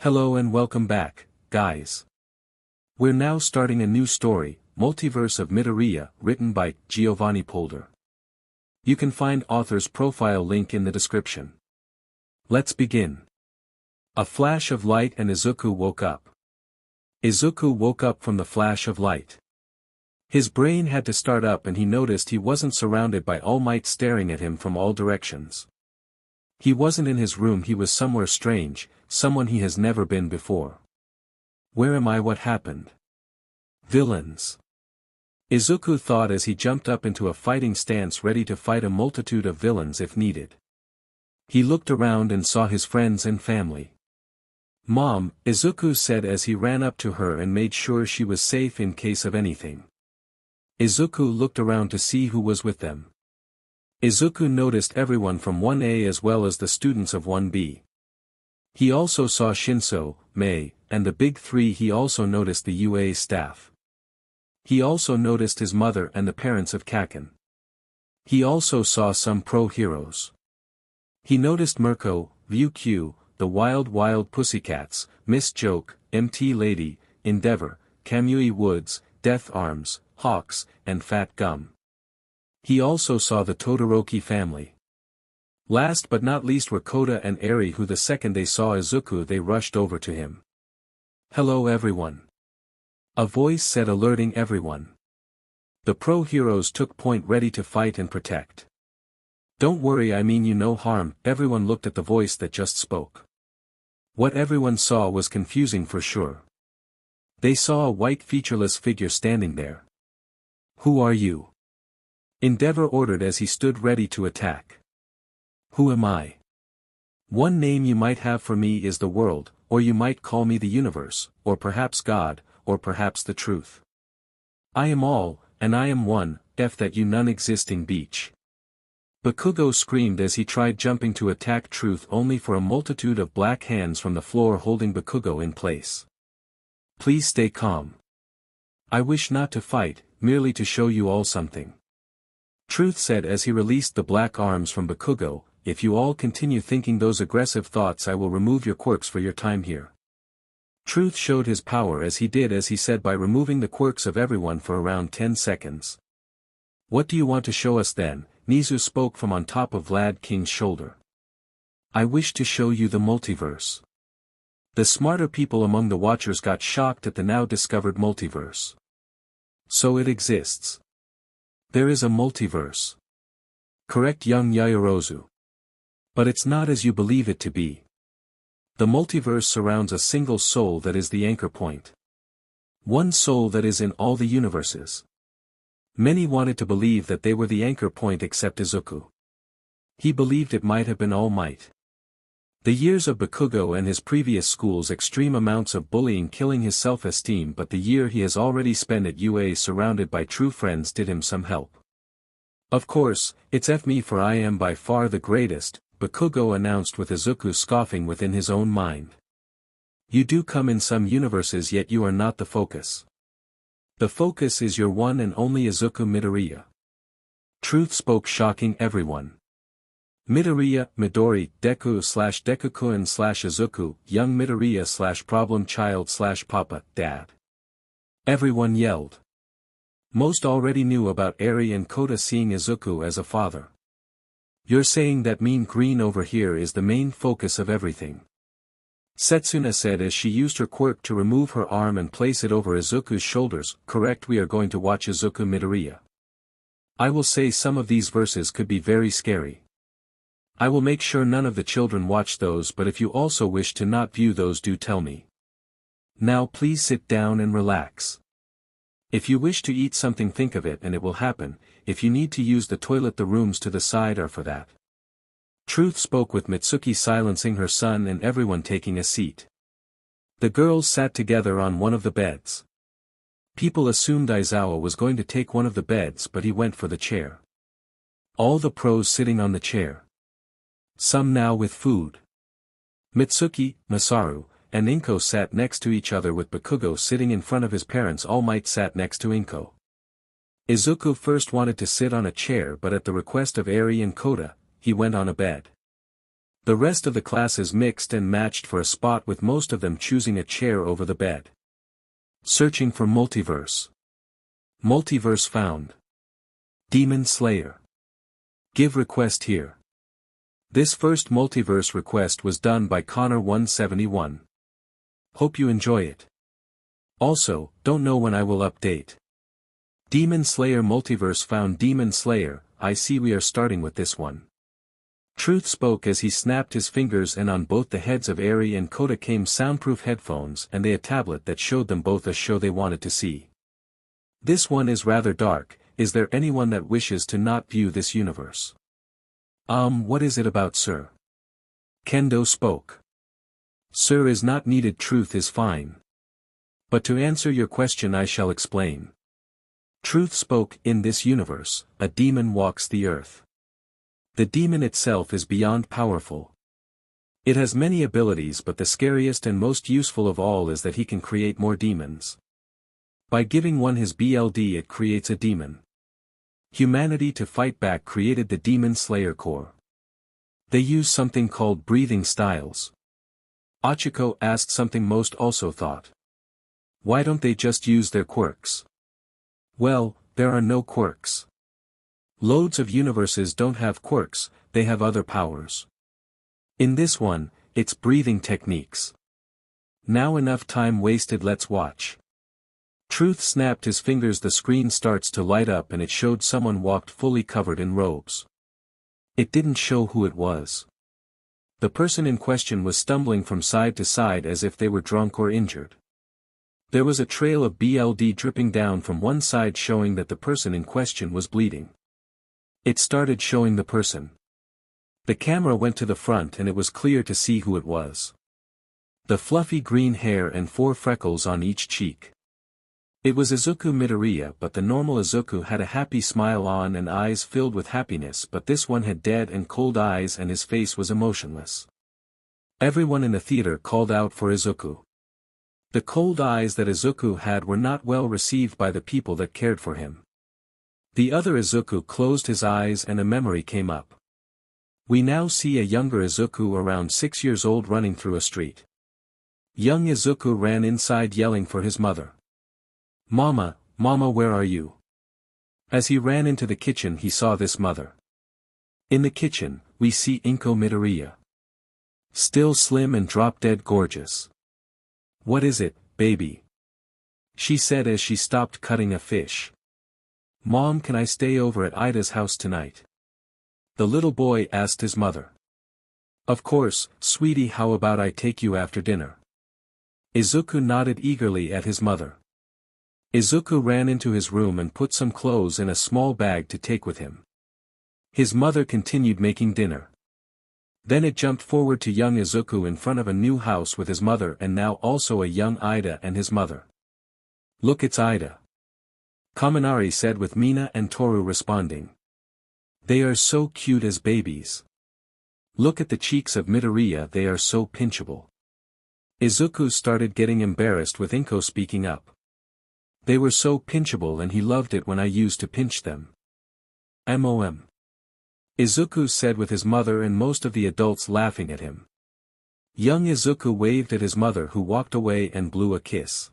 Hello and welcome back, guys. We're now starting a new story, Multiverse of Midoriya, written by GiovanniPolder. You can find author's profile link in the description. Let's begin. A flash of light and Izuku woke up. Izuku woke up from the flash of light. His brain had to start up and he noticed he wasn't surrounded by All Might staring at him from all directions. He wasn't in his room, he was somewhere strange, someone he has never been before. Where am I? What happened? Villains. Izuku thought as he jumped up into a fighting stance ready to fight a multitude of villains if needed. He looked around and saw his friends and family. Mom, Izuku said as he ran up to her and made sure she was safe in case of anything. Izuku looked around to see who was with them. Izuku noticed everyone from 1A as well as the students of 1B. He also saw Shinso, Mei, and the big three. He also noticed the UA staff. He also noticed his mother and the parents of Kaken. He also saw some pro-heroes. He noticed Mirko, Ryukyu, the Wild Pussycats, Miss Joke, MT Lady, Endeavor, Kamui Woods, Death Arms, Hawks, and Fat Gum. He also saw the Todoroki family. Last but not least were Kota and Eri, who the second they saw Izuku they rushed over to him. Hello everyone. A voice said, alerting everyone. The pro-heroes took point ready to fight and protect. Don't worry, I mean you no harm. Everyone looked at the voice that just spoke. What everyone saw was confusing for sure. They saw a white featureless figure standing there. Who are you? Endeavor ordered as he stood ready to attack. Who am I? One name you might have for me is the world, or you might call me the universe, or perhaps God, or perhaps the truth. I am all, and I am one, F that you non-existing beach. Bakugo screamed as he tried jumping to attack Truth, only for a multitude of black hands from the floor holding Bakugo in place. Please stay calm. I wish not to fight, merely to show you all something. Truth said as he released the black arms from Bakugo. If you all continue thinking those aggressive thoughts, I will remove your quirks for your time here. Truth showed his power as he said by removing the quirks of everyone for around 10 seconds. What do you want to show us then? Nizu spoke from on top of Vlad King's shoulder. I wish to show you the multiverse. The smarter people among the watchers got shocked at the now discovered multiverse. So it exists. There is a multiverse. Correct, young Yaoyorozu. But it's not as you believe it to be. The multiverse surrounds a single soul that is the anchor point. One soul that is in all the universes. Many wanted to believe that they were the anchor point except Izuku. He believed it might have been All Might. The years of Bakugo and his previous school's extreme amounts of bullying killing his self-esteem, but the year he has already spent at UA surrounded by true friends did him some help. Of course, it's F me for I am by far the greatest, Bakugo announced with Izuku scoffing within his own mind. You do come in some universes, yet you are not the focus. The focus is your one and only Izuku Midoriya. Truth spoke, shocking everyone. Midoriya, Midori, Deku/Dekukun/ Izuku, young Midoriya/ problem child/ papa, dad. Everyone yelled. Most already knew about Eri and Kota seeing Izuku as a father. You're saying that mean green over here is the main focus of everything. Setsuna said as she used her quirk to remove her arm and place it over Izuku's shoulders. Correct, we are going to watch Izuku Midoriya. I will say some of these verses could be very scary. I will make sure none of the children watch those, but if you also wish to not view those, do tell me. Now please sit down and relax. If you wish to eat something, think of it and it will happen. If you need to use the toilet, the rooms to the side are for that. Truth spoke with Mitsuki silencing her son and everyone taking a seat. The girls sat together on one of the beds. People assumed Aizawa was going to take one of the beds, but he went for the chair. All the pros sitting on the chair. Some now with food. Mitsuki, Masaru, and Inko sat next to each other, with Bakugo sitting in front of his parents. All Might sat next to Inko. Izuku first wanted to sit on a chair, but at the request of Eri and Kota, he went on a bed. The rest of the classes mixed and matched for a spot, with most of them choosing a chair over the bed. Searching for multiverse. Multiverse found. Demon Slayer. Give request here. This first multiverse request was done by Connor171. Hope you enjoy it. Also, don't know when I will update. Demon Slayer multiverse found. Demon Slayer, I see we are starting with this one. Truth spoke as he snapped his fingers, and on both the heads of Eri and Kota came soundproof headphones and a tablet that showed them both a show they wanted to see. This one is rather dark. Is there anyone that wishes to not view this universe? What is it about, sir? Kendo spoke. Sir is not needed, truth is fine. But to answer your question I shall explain. Truth spoke. In this universe, a demon walks the earth. The demon itself is beyond powerful. It has many abilities, but the scariest and most useful of all is that he can create more demons. By giving one his BLD, it creates a demon. Humanity, to fight back, created the Demon Slayer Corps. They use something called breathing styles. Ochiko asked something most also thought. Why don't they just use their quirks? Well, there are no quirks. Loads of universes don't have quirks, they have other powers. In this one, it's breathing techniques. Now enough time wasted, let's watch. Truth snapped his fingers. The screen starts to light up and it showed someone walked fully covered in robes. It didn't show who it was. The person in question was stumbling from side to side as if they were drunk or injured. There was a trail of BLD dripping down from one side, showing that the person in question was bleeding. It started showing the person. The camera went to the front and it was clear to see who it was. The fluffy green hair and 4 freckles on each cheek. It was Izuku Midoriya, but the normal Izuku had a happy smile on and eyes filled with happiness, but this one had dead and cold eyes and his face was emotionless. Everyone in the theater called out for Izuku. The cold eyes that Izuku had were not well received by the people that cared for him. The other Izuku closed his eyes and a memory came up. We now see a younger Izuku around 6 years old running through a street. Young Izuku ran inside yelling for his mother. Mama, Mama, where are you? As he ran into the kitchen he saw this mother. In the kitchen, we see Inko Midoriya. Still slim and drop-dead gorgeous. What is it, baby? She said as she stopped cutting a fish. Mom, can I stay over at Ida's house tonight? The little boy asked his mother. Of course, sweetie, how about I take you after dinner? Izuku nodded eagerly at his mother. Izuku ran into his room and put some clothes in a small bag to take with him. His mother continued making dinner. Then it jumped forward to young Izuku in front of a new house with his mother and now also a young Ida and his mother. Look, it's Ida. Kaminari said with Mina and Toru responding. They are so cute as babies. Look at the cheeks of Midoriya, they are so pinchable. Izuku started getting embarrassed with Inko speaking up. They were so pinchable and he loved it when I used to pinch them. MOM. Izuku said with his mother and most of the adults laughing at him. Young Izuku waved at his mother who walked away and blew a kiss.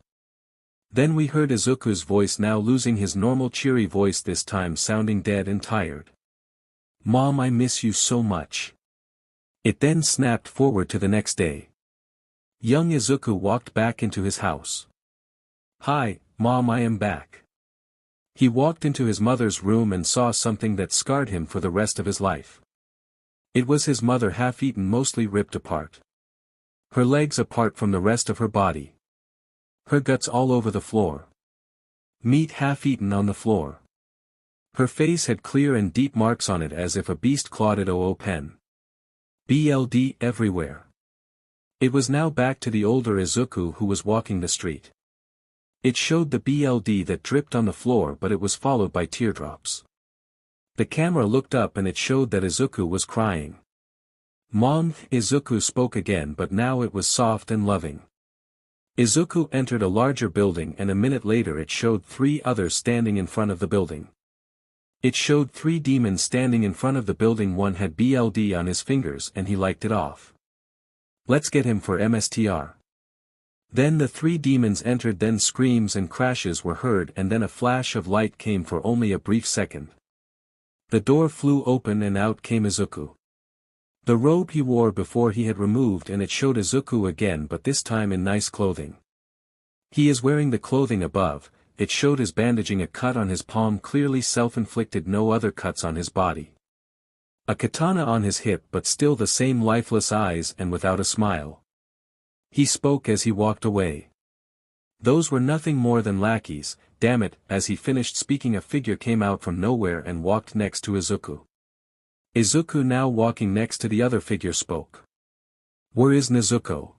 Then we heard Izuku's voice, now losing his normal cheery voice, this time sounding dead and tired. Mom, I miss you so much. It then snapped forward to the next day. Young Izuku walked back into his house. Hi, Mom, I am back. He walked into his mother's room and saw something that scarred him for the rest of his life. It was his mother, half-eaten, mostly ripped apart. Her legs apart from the rest of her body. Her guts all over the floor. Meat half-eaten on the floor. Her face had clear and deep marks on it as if a beast clawed it. Pen. BLD everywhere. It was now back to the older Izuku who was walking the street. It showed the BLD that dripped on the floor, but it was followed by teardrops. The camera looked up and it showed that Izuku was crying. Mom, Izuku spoke again, but now it was soft and loving. Izuku entered a larger building and a minute later it showed 3 others standing in front of the building. It showed 3 demons standing in front of the building. One had BLD on his fingers and he liked it off. Let's get him for MSTR. Then the 3 demons entered, then screams and crashes were heard, and then a flash of light came for only a brief second. The door flew open and out came Izuku. The robe he wore before he had removed, and it showed Izuku again, but this time in nice clothing. He is wearing the clothing above. It showed his bandaging a cut on his palm, clearly self-inflicted, no other cuts on his body. A katana on his hip, but still the same lifeless eyes and without a smile. He spoke as he walked away. Those were nothing more than lackeys. Damn it, as he finished speaking a figure came out from nowhere and walked next to Izuku. Izuku, now walking next to the other figure, spoke. Where is Nezuko?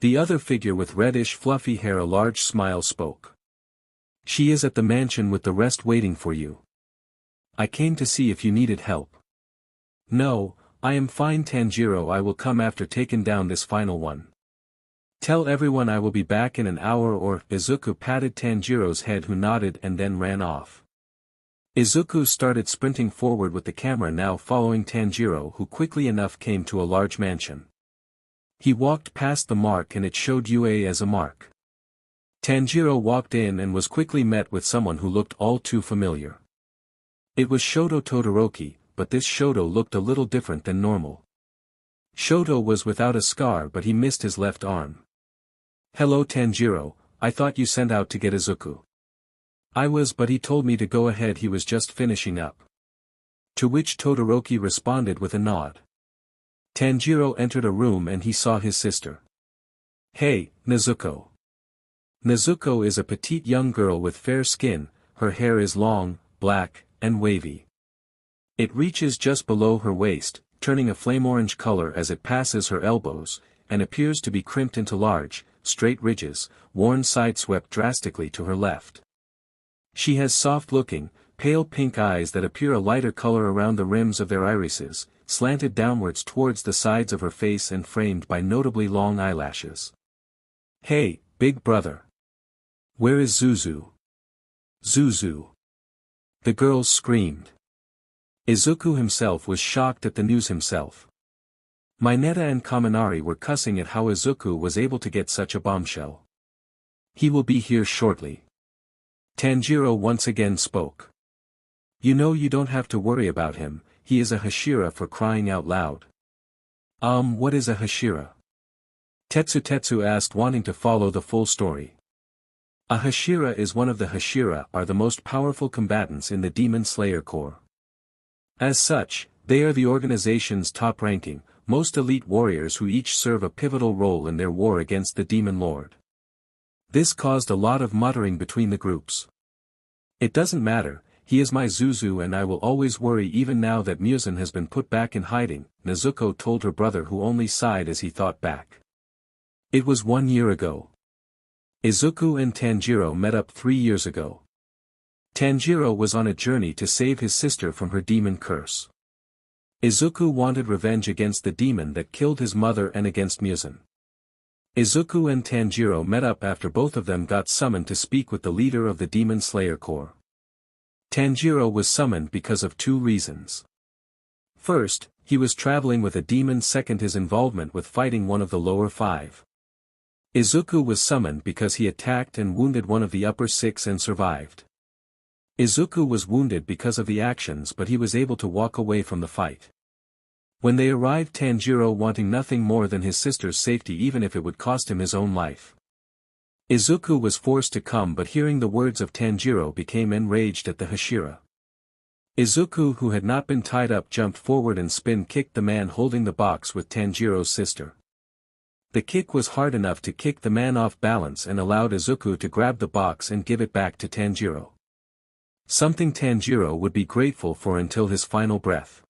The other figure with reddish fluffy hair, a large smile, spoke. She is at the mansion with the rest waiting for you. I came to see if you needed help. No, I am fine, Tanjiro. I will come after taking down this final one. Tell everyone I will be back in an hour or. Izuku patted Tanjiro's head, who nodded and then ran off. Izuku started sprinting forward with the camera now following Tanjiro, who quickly enough came to a large mansion. He walked past the mark and it showed UA as a mark. Tanjiro walked in and was quickly met with someone who looked all too familiar. It was Shoto Todoroki, but this Shoto looked a little different than normal. Shoto was without a scar, but he missed his left arm. Hello Tanjiro, I thought you sent out to get Izuku. I was, but he told me to go ahead, he was just finishing up. To which Todoroki responded with a nod. Tanjiro entered a room and he saw his sister. Hey, Nezuko. Nezuko is a petite young girl with fair skin. Her hair is long, black, and wavy. It reaches just below her waist, turning a flame-orange color as it passes her elbows, and appears to be crimped into large, straight ridges, worn side-swept drastically to her left. She has soft-looking, pale pink eyes that appear a lighter color around the rims of their irises, slanted downwards towards the sides of her face and framed by notably long eyelashes. Hey, big brother. Where is Zuzu? Zuzu. The girls screamed. Izuku himself was shocked at the news himself. Mineta and Kaminari were cussing at how Izuku was able to get such a bombshell. He will be here shortly. Tanjiro once again spoke. You know, you don't have to worry about him, he is a Hashira, for crying out loud. What is a Hashira? Tetsu asked, wanting to follow the full story. A Hashira is one of the Hashira are the most powerful combatants in the Demon Slayer Corps. As such, they are the organization's top-ranking, most elite warriors who each serve a pivotal role in their war against the Demon Lord. This caused a lot of muttering between the groups. It doesn't matter, he is my Zuzu and I will always worry even now that Muzan has been put back in hiding, Nezuko told her brother, who only sighed as he thought back. It was 1 year ago. Izuku and Tanjiro met up 3 years ago. Tanjiro was on a journey to save his sister from her demon curse. Izuku wanted revenge against the demon that killed his mother and against Muzan. Izuku and Tanjiro met up after both of them got summoned to speak with the leader of the Demon Slayer Corps. Tanjiro was summoned because of 2 reasons. First, he was traveling with a demon. Second, his involvement with fighting one of the lower 5. Izuku was summoned because he attacked and wounded one of the upper 6 and survived. Izuku was wounded because of the actions, but he was able to walk away from the fight. When they arrived, Tanjiro wanting nothing more than his sister's safety, even if it would cost him his own life. Izuku was forced to come, but hearing the words of Tanjiro became enraged at the Hashira. Izuku, who had not been tied up, jumped forward and spin-kicked the man holding the box with Tanjiro's sister. The kick was hard enough to kick the man off balance and allowed Izuku to grab the box and give it back to Tanjiro. Something Tanjiro would be grateful for until his final breath.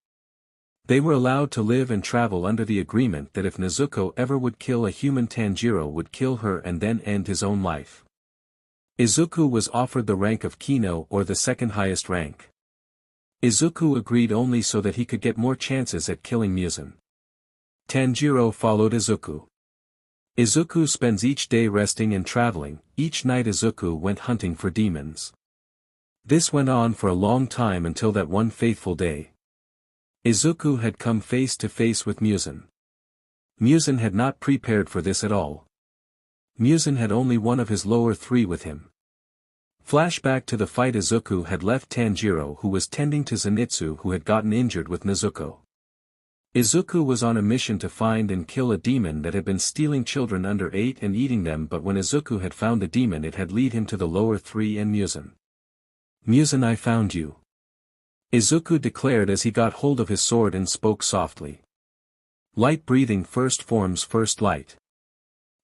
They were allowed to live and travel under the agreement that if Nezuko ever would kill a human, Tanjiro would kill her and then end his own life. Izuku was offered the rank of Kino, or the second highest rank. Izuku agreed only so that he could get more chances at killing Muzan. Tanjiro followed Izuku. Izuku spends each day resting and traveling. Each night Izuku went hunting for demons. This went on for a long time until that one fateful day. Izuku had come face to face with Muzan. Muzan had not prepared for this at all. Muzan had only one of his lower three with him. Flashback to the fight. Izuku had left Tanjiro, who was tending to Zenitsu, who had gotten injured with Nezuko. Izuku was on a mission to find and kill a demon that had been stealing children under 8 and eating them, but when Izuku had found the demon, it had led him to the lower three and Muzan. "Muzan, I found you," Izuku declared as he got hold of his sword and spoke softly. Light breathing first forms first light.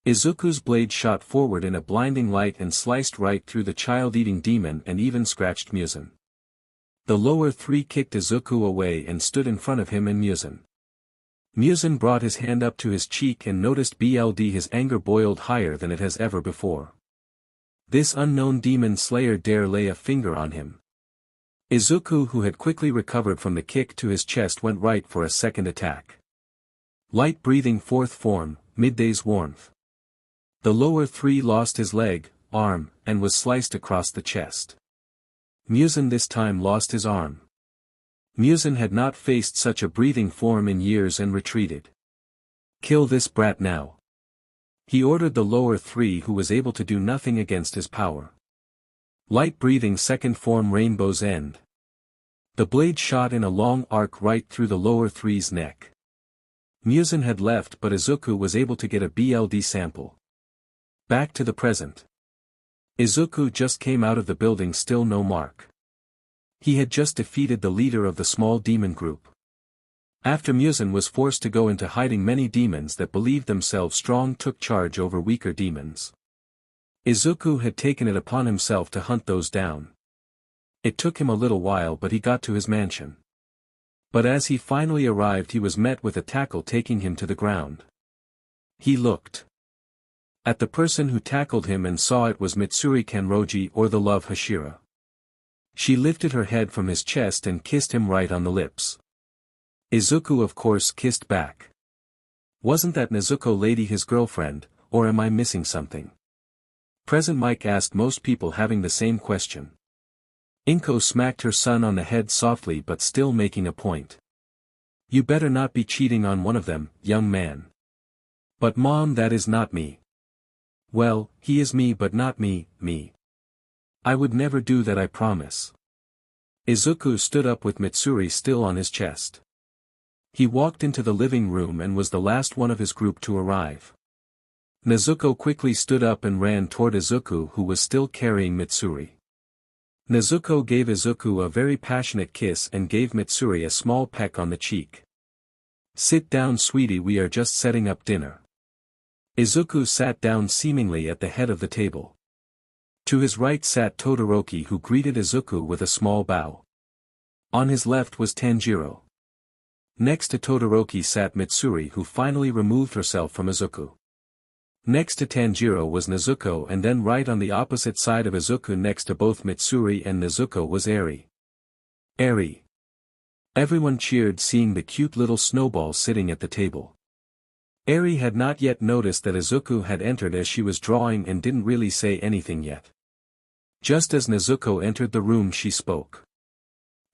Izuku's blade shot forward in a blinding light and sliced right through the child-eating demon and even scratched Muzan. The lower three kicked Izuku away and stood in front of him and Muzan. Muzan brought his hand up to his cheek and noticed his anger boiled higher than it has ever before. This unknown demon slayer dare lay a finger on him. Izuku, who had quickly recovered from the kick to his chest, went right for a second attack. Light breathing fourth form, midday's warmth. The lower three lost his leg, arm, and was sliced across the chest. Muzan this time lost his arm. Muzan had not faced such a breathing form in years and retreated. "Kill this brat now," he ordered the lower three, who was able to do nothing against his power. Light breathing second form, rainbow's end. The blade shot in a long arc right through the lower three's neck. Muzan had left, but Izuku was able to get a BLD sample. Back to the present. Izuku just came out of the building, still no mark. He had just defeated the leader of the small demon group. After Muzan was forced to go into hiding, many demons that believed themselves strong took charge over weaker demons. Izuku had taken it upon himself to hunt those down. It took him a little while, but he got to his mansion. But as he finally arrived, he was met with a tackle taking him to the ground. He looked at the person who tackled him and saw it was Mitsuri Kanroji, or the Love Hashira. She lifted her head from his chest and kissed him right on the lips. Izuku of course kissed back. Wasn't that Nezuko lady his girlfriend, or am I missing something? Present Mike asked, most people having the same question. Inko smacked her son on the head softly but still making a point. "You better not be cheating on one of them, young man." "But Mom, that is not me." "Well, he is me but not me. I would never do that, I promise." Izuku stood up with Mitsuri still on his chest. He walked into the living room and was the last one of his group to arrive. Nezuko quickly stood up and ran toward Izuku, who was still carrying Mitsuri. Nezuko gave Izuku a very passionate kiss and gave Mitsuri a small peck on the cheek. "Sit down, sweetie, we are just setting up dinner." Izuku sat down seemingly at the head of the table. To his right sat Todoroki, who greeted Izuku with a small bow. On his left was Tanjiro. Next to Todoroki sat Mitsuri, who finally removed herself from Izuku. Next to Tanjiro was Nezuko, and then right on the opposite side of Izuku next to both Mitsuri and Nezuko was Eri. Eri. Everyone cheered seeing the cute little snowball sitting at the table. Eri had not yet noticed that Izuku had entered as she was drawing and didn't really say anything yet. Just as Nezuko entered the room, she spoke.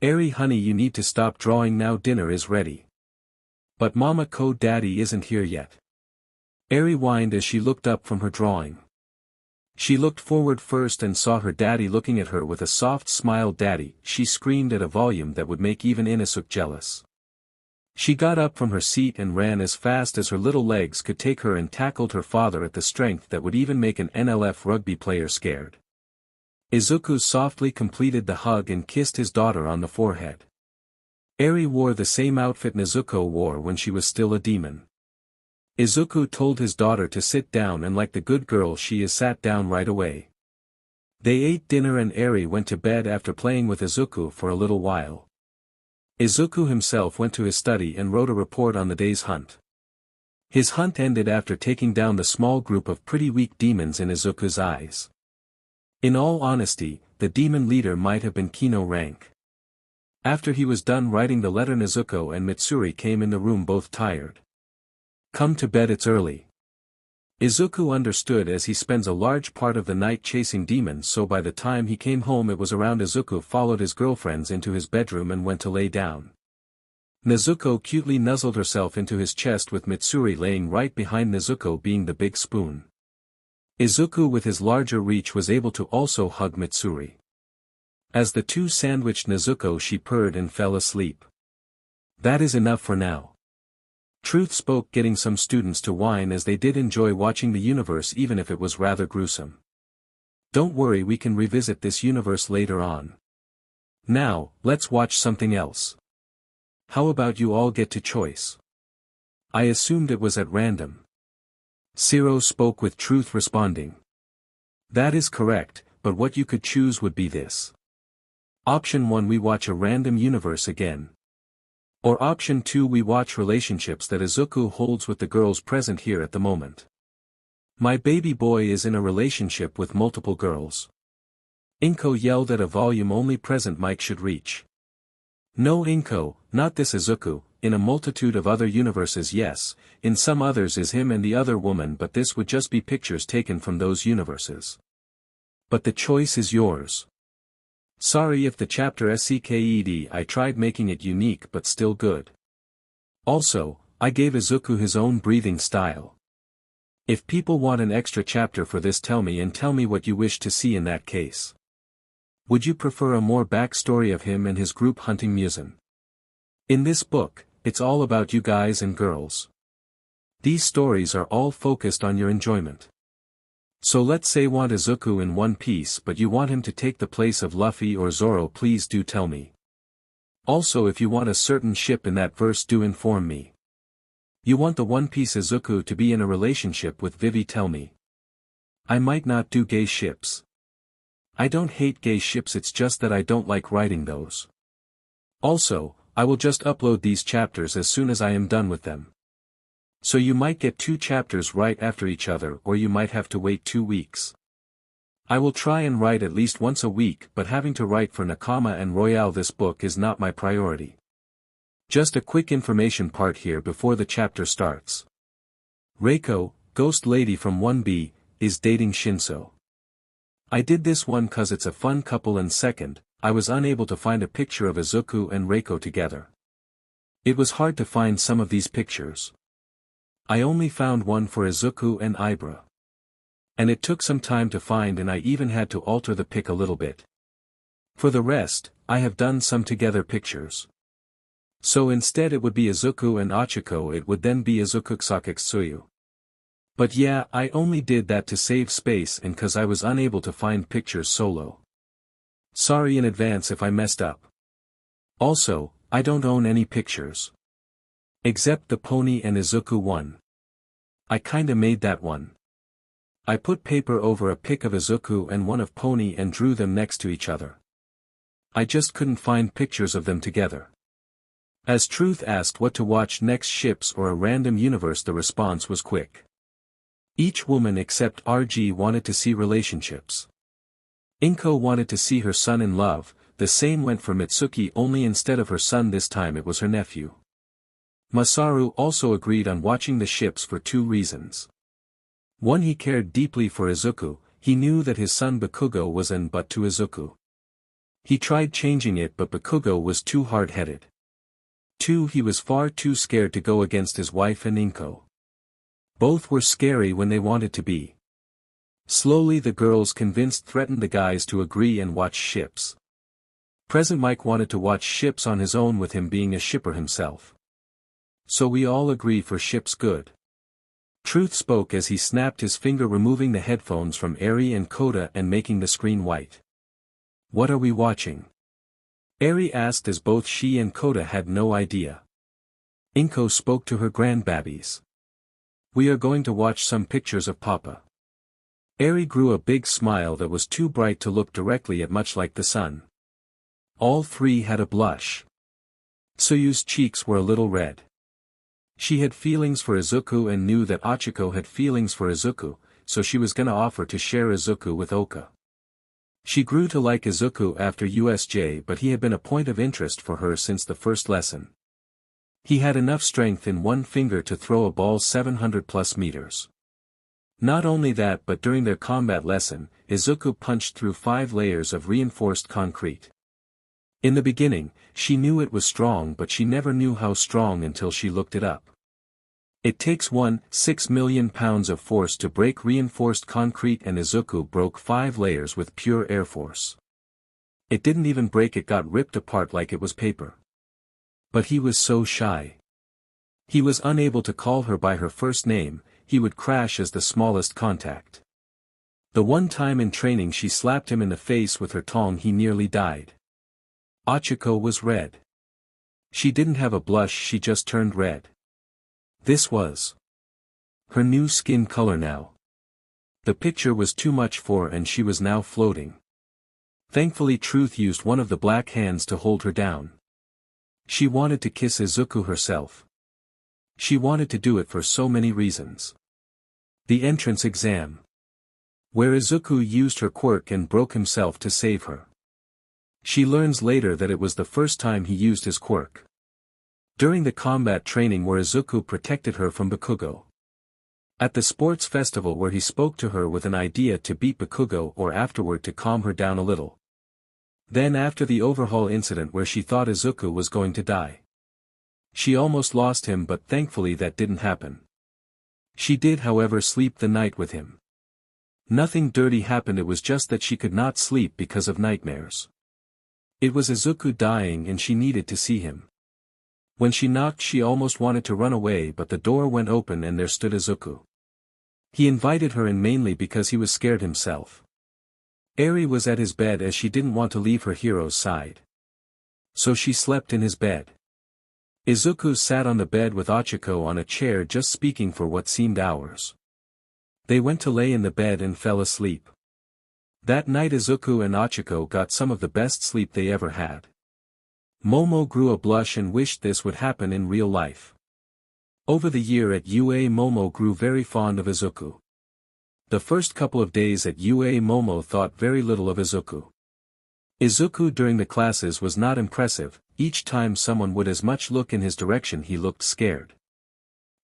"Eri, honey, you need to stop drawing now, dinner is ready." "But Mama Ko, Daddy isn't here yet." Eri whined as she looked up from her drawing. She looked forward first and saw her daddy looking at her with a soft smile. "Daddy," she screamed at a volume that would make even Inosuke jealous. She got up from her seat and ran as fast as her little legs could take her and tackled her father at the strength that would even make an NLF rugby player scared. Izuku softly completed the hug and kissed his daughter on the forehead. Eri wore the same outfit Nezuko wore when she was still a demon. Izuku told his daughter to sit down, and like the good girl she is, sat down right away. They ate dinner and Eri went to bed after playing with Izuku for a little while. Izuku himself went to his study and wrote a report on the day's hunt. His hunt ended after taking down the small group of pretty weak demons in Izuku's eyes. In all honesty, the demon leader might have been Kino rank. After he was done writing the letter, Nezuko and Mitsuri came in the room both tired. "Come to bed, it's early." Izuku understood as he spends a large part of the night chasing demons, so by the time he came home it was around. Izuku followed his girlfriends into his bedroom and went to lay down. Nezuko cutely nuzzled herself into his chest with Mitsuri laying right behind Nezuko being the big spoon. Izuku with his larger reach was able to also hug Mitsuri. As the two sandwiched Nezuko, she purred and fell asleep. That is enough for now. Truth spoke, getting some students to whine as they did enjoy watching the universe even if it was rather gruesome. Don't worry, we can revisit this universe later on. Now, let's watch something else. How about you all get to choice? I assumed it was at random. Zero spoke with Truth responding. That is correct, but what you could choose would be this. Option 1, we watch a random universe again. Or option 2, we watch relationships that Izuku holds with the girls present here at the moment. My baby boy is in a relationship with multiple girls. Inko yelled at a volume only present mic should reach. No Inko, not this Izuku, in a multitude of other universes yes, in some others is him and the other woman, but this would just be pictures taken from those universes. But the choice is yours. Sorry if the chapter SCKED, I tried making it unique but still good. Also, I gave Izuku his own breathing style. If people want an extra chapter for this, tell me and tell me what you wish to see in that case. Would you prefer a more backstory of him and his group hunting Musen? In this book, it's all about you guys and girls. These stories are all focused on your enjoyment. So let's say want Izuku in One Piece but you want him to take the place of Luffy or Zoro, please do tell me. Also if you want a certain ship in that verse, do inform me. You want the One Piece Izuku to be in a relationship with Vivi, tell me. I might not do gay ships. I don't hate gay ships, it's just that I don't like writing those. Also, I will just upload these chapters as soon as I am done with them. So you might get 2 chapters right after each other, or you might have to wait 2 weeks. I will try and write at least once a week, but having to write for Nakama and Royale this book is not my priority. Just a quick information part here before the chapter starts. Reiko, ghost lady from 1B, is dating Shinso. I did this one cause it's a fun couple, and second, I was unable to find a picture of Izuku and Reiko together. It was hard to find some of these pictures. I only found one for Izuku and Ibra. And it took some time to find, and I even had to alter the pic a little bit. For the rest, I have done some together pictures. So instead it would be Izuku and Ochiko, it would then be Izukuxharem. But yeah, I only did that to save space and cause I was unable to find pictures solo. Sorry in advance if I messed up. Also, I don't own any pictures. Except the Pony and Izuku one. I kinda made that one. I put paper over a pic of Izuku and one of Pony and drew them next to each other. I just couldn't find pictures of them together. As Truth asked what to watch next, ships or a random universe, the response was quick. Each woman except RG wanted to see relationships. Inko wanted to see her son in love, the same went for Mitsuki, only instead of her son this time it was her nephew. Masaru also agreed on watching the ships for 2 reasons. One, he cared deeply for Izuku, he knew that his son Bakugo was an but to Izuku. He tried changing it but Bakugo was too hard-headed. 2, he was far too scared to go against his wife and Inko. Both were scary when they wanted to be. Slowly the girls convinced threatened the guys to agree and watch ships. Present Mike wanted to watch ships on his own with him being a shipper himself. So we all agree for ships, good. Truth spoke as he snapped his finger, removing the headphones from Eri and Koda and making the screen white. What are we watching? Eri asked as both she and Koda had no idea. Inko spoke to her grandbabies. We are going to watch some pictures of Papa. Eri grew a big smile that was too bright to look directly at, much like the sun. All 3 had a blush. Tsuyu's cheeks were a little red. She had feelings for Izuku and knew that Ochiko had feelings for Izuku, so she was gonna offer to share Izuku with Oka. She grew to like Izuku after USJ, but he had been a point of interest for her since the first lesson. He had enough strength in one finger to throw a ball 700+ meters. Not only that, but during their combat lesson, Izuku punched through 5 layers of reinforced concrete. In the beginning, she knew it was strong, but she never knew how strong until she looked it up. It takes 1.6 million pounds of force to break reinforced concrete, and Izuku broke 5 layers with pure air force. It didn't even break, it got ripped apart like it was paper. But he was so shy. He was unable to call her by her first name, he would crash as the smallest contact. The one time in training she slapped him in the face with her tongue, he nearly died. Ochako was red. She didn't have a blush, she just turned red. This was her new skin color now. The picture was too much for her and she was now floating. Thankfully Truth used one of the black hands to hold her down. She wanted to kiss Izuku herself. She wanted to do it for so many reasons. The entrance exam, where Izuku used her quirk and broke himself to save her. She learns later that it was the first time he used his quirk. During the combat training where Izuku protected her from Bakugo. At the sports festival where he spoke to her with an idea to beat Bakugo, or afterward to calm her down a little. Then after the overhaul incident where she thought Izuku was going to die. She almost lost him, but thankfully that didn't happen. She did however sleep the night with him. Nothing dirty happened, it was just that she could not sleep because of nightmares. It was Izuku dying and she needed to see him. When she knocked she almost wanted to run away, but the door went open and there stood Izuku. He invited her in mainly because he was scared himself. Eri was at his bed as she didn't want to leave her hero's side. So she slept in his bed. Izuku sat on the bed with Ochako on a chair just speaking for what seemed hours. They went to lay in the bed and fell asleep. That night Izuku and Ochako got some of the best sleep they ever had. Momo grew a blush and wished this would happen in real life. Over the year at UA, Momo grew very fond of Izuku. The first couple of days at UA, Momo thought very little of Izuku. Izuku during the classes was not impressive, each time someone would as much look in his direction he looked scared.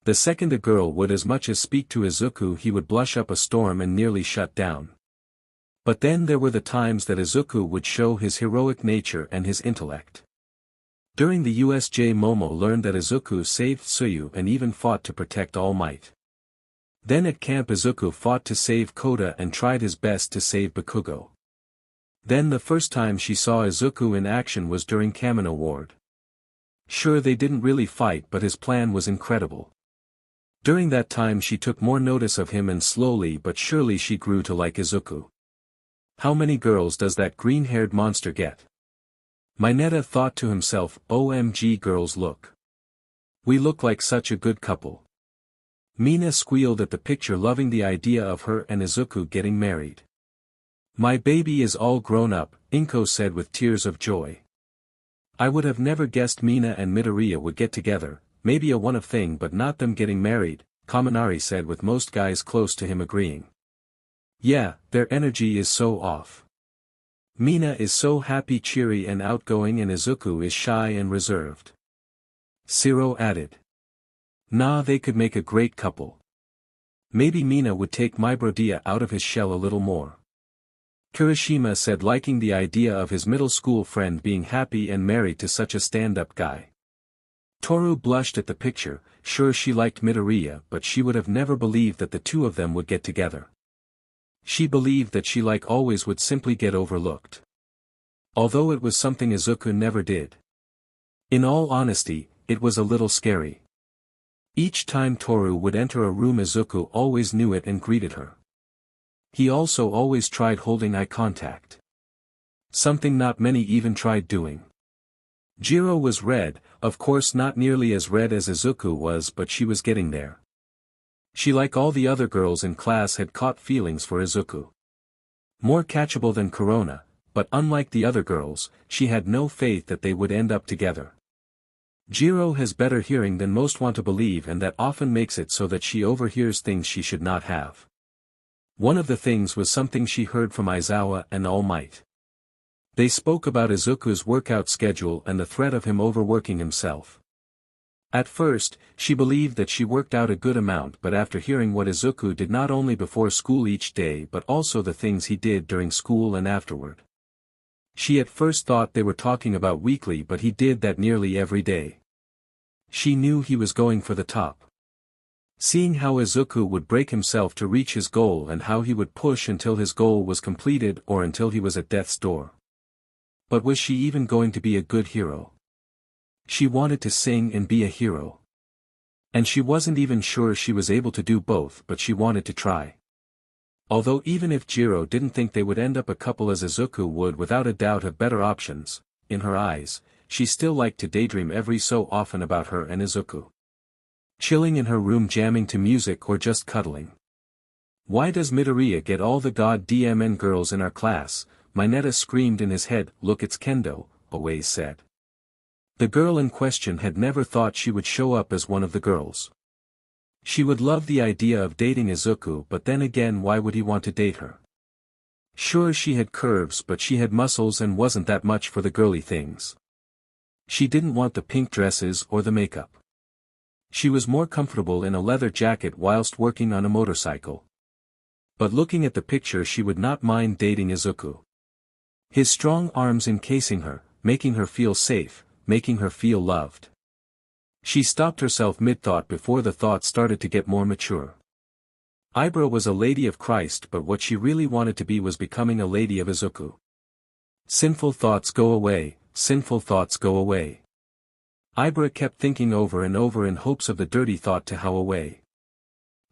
The second a girl would as much as speak to Izuku he would blush up a storm and nearly shut down. But then there were the times that Izuku would show his heroic nature and his intellect. During the USJ, Momo learned that Izuku saved Tsuyu and even fought to protect All Might. Then at camp Izuku fought to save Kota and tried his best to save Bakugo. Then the first time she saw Izuku in action was during Kamino Ward. Sure, they didn't really fight, but his plan was incredible. During that time she took more notice of him and slowly but surely she grew to like Izuku. How many girls does that green-haired monster get? Mineta thought to himself, OMG, girls look. We look like such a good couple. Mina squealed at the picture, loving the idea of her and Izuku getting married. My baby is all grown up, Inko said with tears of joy. I would have never guessed Mina and Midoriya would get together, maybe a one-off thing but not them getting married, Kaminari said with most guys close to him agreeing. Yeah, their energy is so off. Mina is so happy, cheery and outgoing, and Izuku is shy and reserved. Siro added. Nah, they could make a great couple. Maybe Mina would take Midoriya out of his shell a little more. Kirishima said, liking the idea of his middle school friend being happy and married to such a stand-up guy. Toru blushed at the picture, sure she liked Midoriya, but she would have never believed that the two of them would get together. She believed that she like always would simply get overlooked. Although it was something Izuku never did. In all honesty, it was a little scary. Each time Toru would enter a room Izuku always knew it and greeted her. He also always tried holding eye contact. Something not many even tried doing. Jiro was red, of course not nearly as red as Izuku was, but she was getting there. She, like all the other girls in class, had caught feelings for Izuku. More catchable than Corona, but unlike the other girls, she had no faith that they would end up together. Jiro has better hearing than most want to believe, and that often makes it so that she overhears things she should not have. One of the things was something she heard from Aizawa and All Might. They spoke about Izuku's workout schedule and the threat of him overworking himself. At first, she believed that she worked out a good amount, but after hearing what Izuku did not only before school each day but also the things he did during school and afterward. She at first thought they were talking about weekly, but he did that nearly every day. She knew he was going for the top. Seeing how Izuku would break himself to reach his goal and how he would push until his goal was completed or until he was at death's door. But was she even going to be a good hero? She wanted to sing and be a hero. And she wasn't even sure she was able to do both, but she wanted to try. Although even if Jiro didn't think they would end up a couple as Izuku would without a doubt have better options, in her eyes, she still liked to daydream every so often about her and Izuku. Chilling in her room jamming to music or just cuddling. "Why does Midoriya get all the goddamn girls in our class?" Mineta screamed in his head. "Look, it's Kendo," always said. The girl in question had never thought she would show up as one of the girls. She would love the idea of dating Izuku, but then again, why would he want to date her? Sure, she had curves, but she had muscles and wasn't that much for the girly things. She didn't want the pink dresses or the makeup. She was more comfortable in a leather jacket whilst working on a motorcycle. But looking at the picture, she would not mind dating Izuku. His strong arms encasing her, making her feel safe, making her feel loved. She stopped herself mid-thought before the thought started to get more mature. Ibra was a lady of Christ, but what she really wanted to be was becoming a lady of Izuku. Sinful thoughts go away, sinful thoughts go away. Ibra kept thinking over and over in hopes of the dirty thought to how away.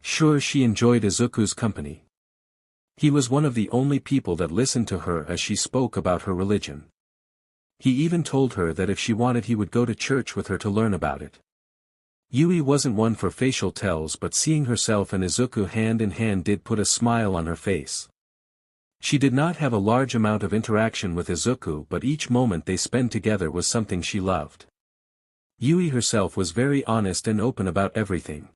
Sure, she enjoyed Izuku's company. He was one of the only people that listened to her as she spoke about her religion. He even told her that if she wanted he would go to church with her to learn about it. Yui wasn't one for facial tells, but seeing herself and Izuku hand in hand did put a smile on her face. She did not have a large amount of interaction with Izuku, but each moment they spent together was something she loved. Yui herself was very honest and open about everything.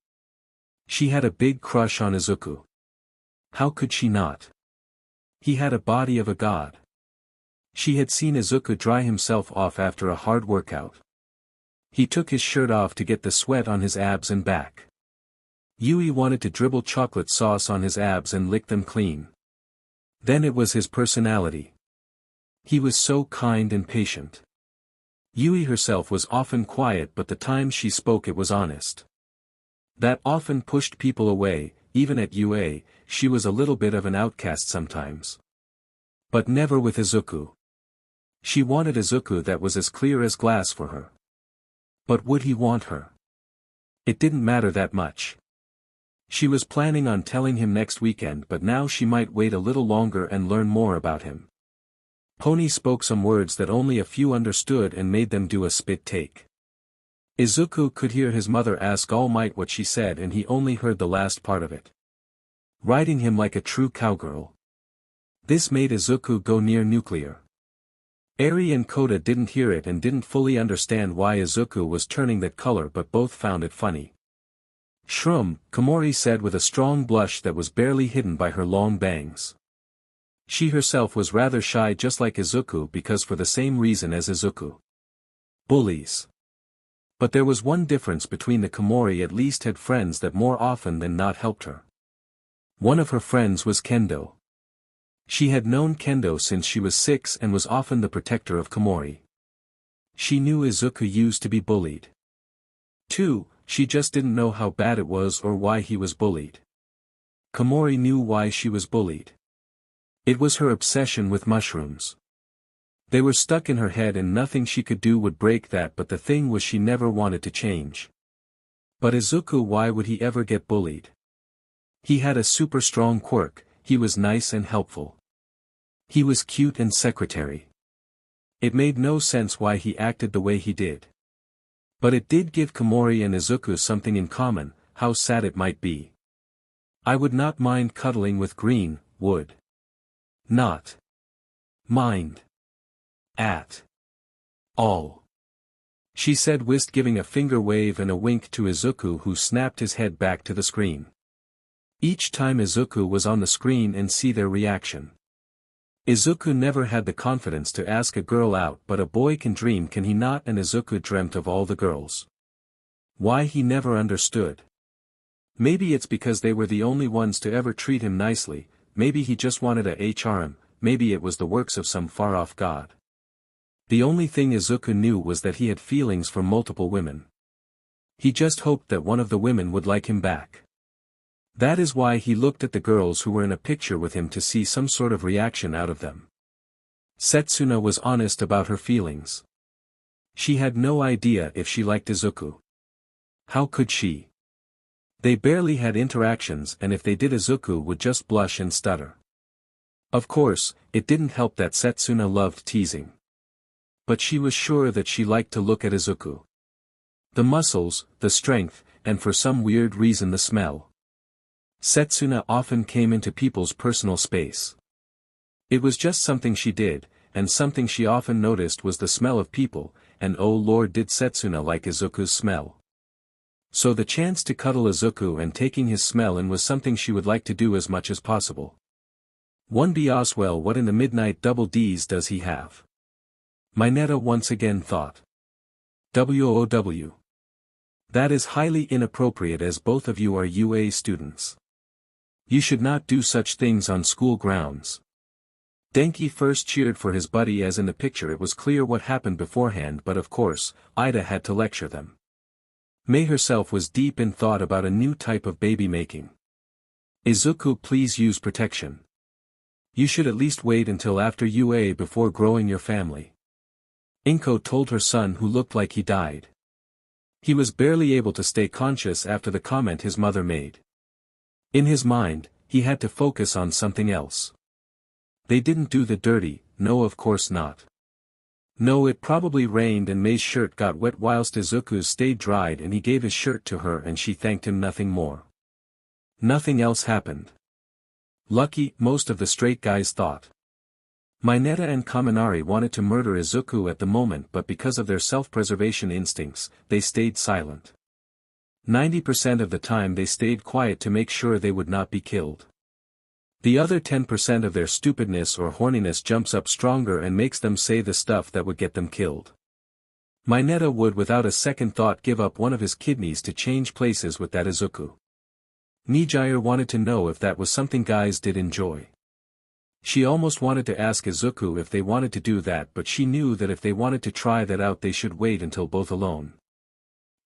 She had a big crush on Izuku. How could she not? He had a body of a god. She had seen Izuku dry himself off after a hard workout. He took his shirt off to get the sweat on his abs and back. Yui wanted to dribble chocolate sauce on his abs and lick them clean. Then it was his personality. He was so kind and patient. Yui herself was often quiet, but the time she spoke it was honest. That often pushed people away. Even at UA, she was a little bit of an outcast sometimes. But never with Izuku. She wanted Izuku that was as clear as glass for her. But would he want her? It didn't matter that much. She was planning on telling him next weekend, but now she might wait a little longer and learn more about him. Pony spoke some words that only a few understood and made them do a spit take. Izuku could hear his mother ask All Might what she said, and he only heard the last part of it. Riding him like a true cowgirl. This made Izuku go near nuclear. Eri and Koda didn't hear it and didn't fully understand why Izuku was turning that color, but both found it funny. "Shroom," Komori said with a strong blush that was barely hidden by her long bangs. She herself was rather shy, just like Izuku, because for the same reason as Izuku. Bullies. But there was one difference between the Komori: at least had friends that more often than not helped her. One of her friends was Kendo. She had known Kendo since she was 6 and was often the protector of Komori. She knew Izuku used to be bullied. 2. She just didn't know how bad it was or why he was bullied. Komori knew why she was bullied. It was her obsession with mushrooms. They were stuck in her head and nothing she could do would break that, but the thing was she never wanted to change. But Izuku, why would he ever get bullied? He had a super strong quirk: he was nice and helpful. He was cute and secretary. It made no sense why he acted the way he did. But it did give Komori and Izuku something in common, how sad it might be. I would not mind cuddling with Green, would not mind at all, she said, whist giving a finger wave and a wink to Izuku, who snapped his head back to the screen. Each time Izuku was on the screen and see their reaction. Izuku never had the confidence to ask a girl out, but a boy can dream, can he not? And Izuku dreamt of all the girls. Why he never understood. Maybe it's because they were the only ones to ever treat him nicely, maybe he just wanted a harem, maybe it was the works of some far-off god. The only thing Izuku knew was that he had feelings for multiple women. He just hoped that one of the women would like him back. That is why he looked at the girls who were in a picture with him to see some sort of reaction out of them. Setsuna was honest about her feelings. She had no idea if she liked Izuku. How could she? They barely had interactions, and if they did, Izuku would just blush and stutter. Of course, it didn't help that Setsuna loved teasing. But she was sure that she liked to look at Izuku. The muscles, the strength, and for some weird reason the smell. Setsuna often came into people's personal space. It was just something she did, and something she often noticed was the smell of people, and oh lord did Setsuna like Izuku's smell. So the chance to cuddle Izuku and taking his smell in was something she would like to do as much as possible. 1B Oswell, what in the midnight double D's does he have? Mineta once again thought. WOW. That is highly inappropriate as both of you are UA students. You should not do such things on school grounds. Denki first cheered for his buddy, as in the picture it was clear what happened beforehand, but of course, Ida had to lecture them. Mei herself was deep in thought about a new type of baby making. Izuku, please use protection. You should at least wait until after UA before growing your family. Inko told her son, who looked like he died. He was barely able to stay conscious after the comment his mother made. In his mind, he had to focus on something else. They didn't do the dirty, no of course not. No, it probably rained and Mei's shirt got wet whilst Izuku's stayed dried, and he gave his shirt to her and she thanked him, nothing more. Nothing else happened. Lucky, most of the straight guys thought. Mineta and Kaminari wanted to murder Izuku at the moment, but because of their self-preservation instincts, they stayed silent. 90% of the time they stayed quiet to make sure they would not be killed. The other 10% of their stupidness or horniness jumps up stronger and makes them say the stuff that would get them killed. Mineta would without a second thought give up one of his kidneys to change places with that Izuku. Nijire wanted to know if that was something guys did enjoy. She almost wanted to ask Izuku if they wanted to do that, but she knew that if they wanted to try that out they should wait until both alone.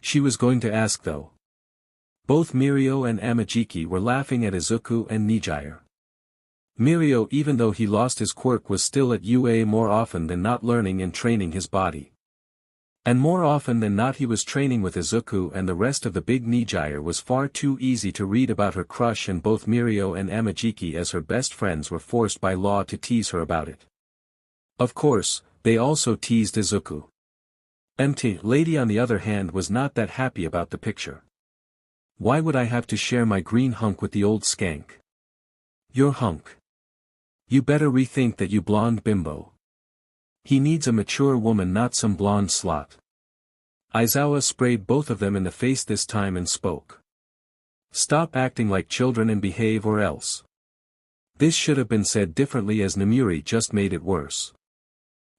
She was going to ask though. Both Mirio and Amajiki were laughing at Izuku and Nijire. Mirio, even though he lost his quirk, was still at UA more often than not, learning and training his body. And more often than not he was training with Izuku, and the rest of the big Nijire was far too easy to read about her crush, and both Mirio and Amajiki as her best friends were forced by law to tease her about it. Of course, they also teased Izuku. MT Lady on the other hand was not that happy about the picture. Why would I have to share my green hunk with the old skank? Your hunk. You better rethink that, you blonde bimbo. He needs a mature woman, not some blonde slut. Aizawa sprayed both of them in the face this time and spoke. Stop acting like children and behave, or else. This should have been said differently, as Namuri just made it worse.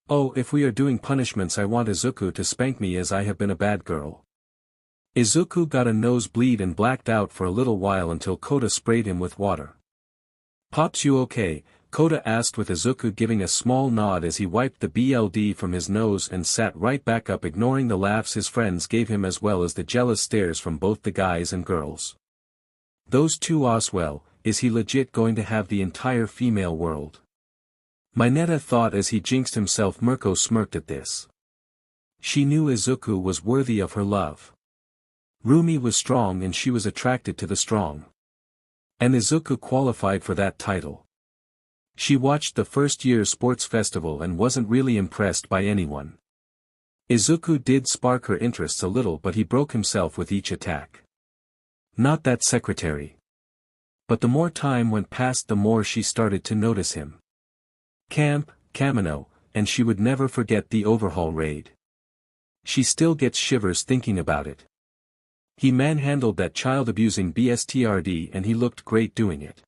Oh, if we are doing punishments, I want Izuku to spank me as I have been a bad girl. Izuku got a nosebleed and blacked out for a little while until Kota sprayed him with water. Pops, you okay? Kota asked, with Izuku giving a small nod as he wiped the BLD from his nose and sat right back up, ignoring the laughs his friends gave him as well as the jealous stares from both the guys and girls. Those two Oswell, is he legit going to have the entire female world? Mineta thought as he jinxed himself. Mirko smirked at this. She knew Izuku was worthy of her love. Rumi was strong and she was attracted to the strong. And Izuku qualified for that title. She watched the first year sports festival and wasn't really impressed by anyone. Izuku did spark her interests a little, but he broke himself with each attack. Not that secretary. But the more time went past, the more she started to notice him. Camp, Kamino, and she would never forget the overhaul raid. She still gets shivers thinking about it. He manhandled that child-abusing BSTRD and he looked great doing it.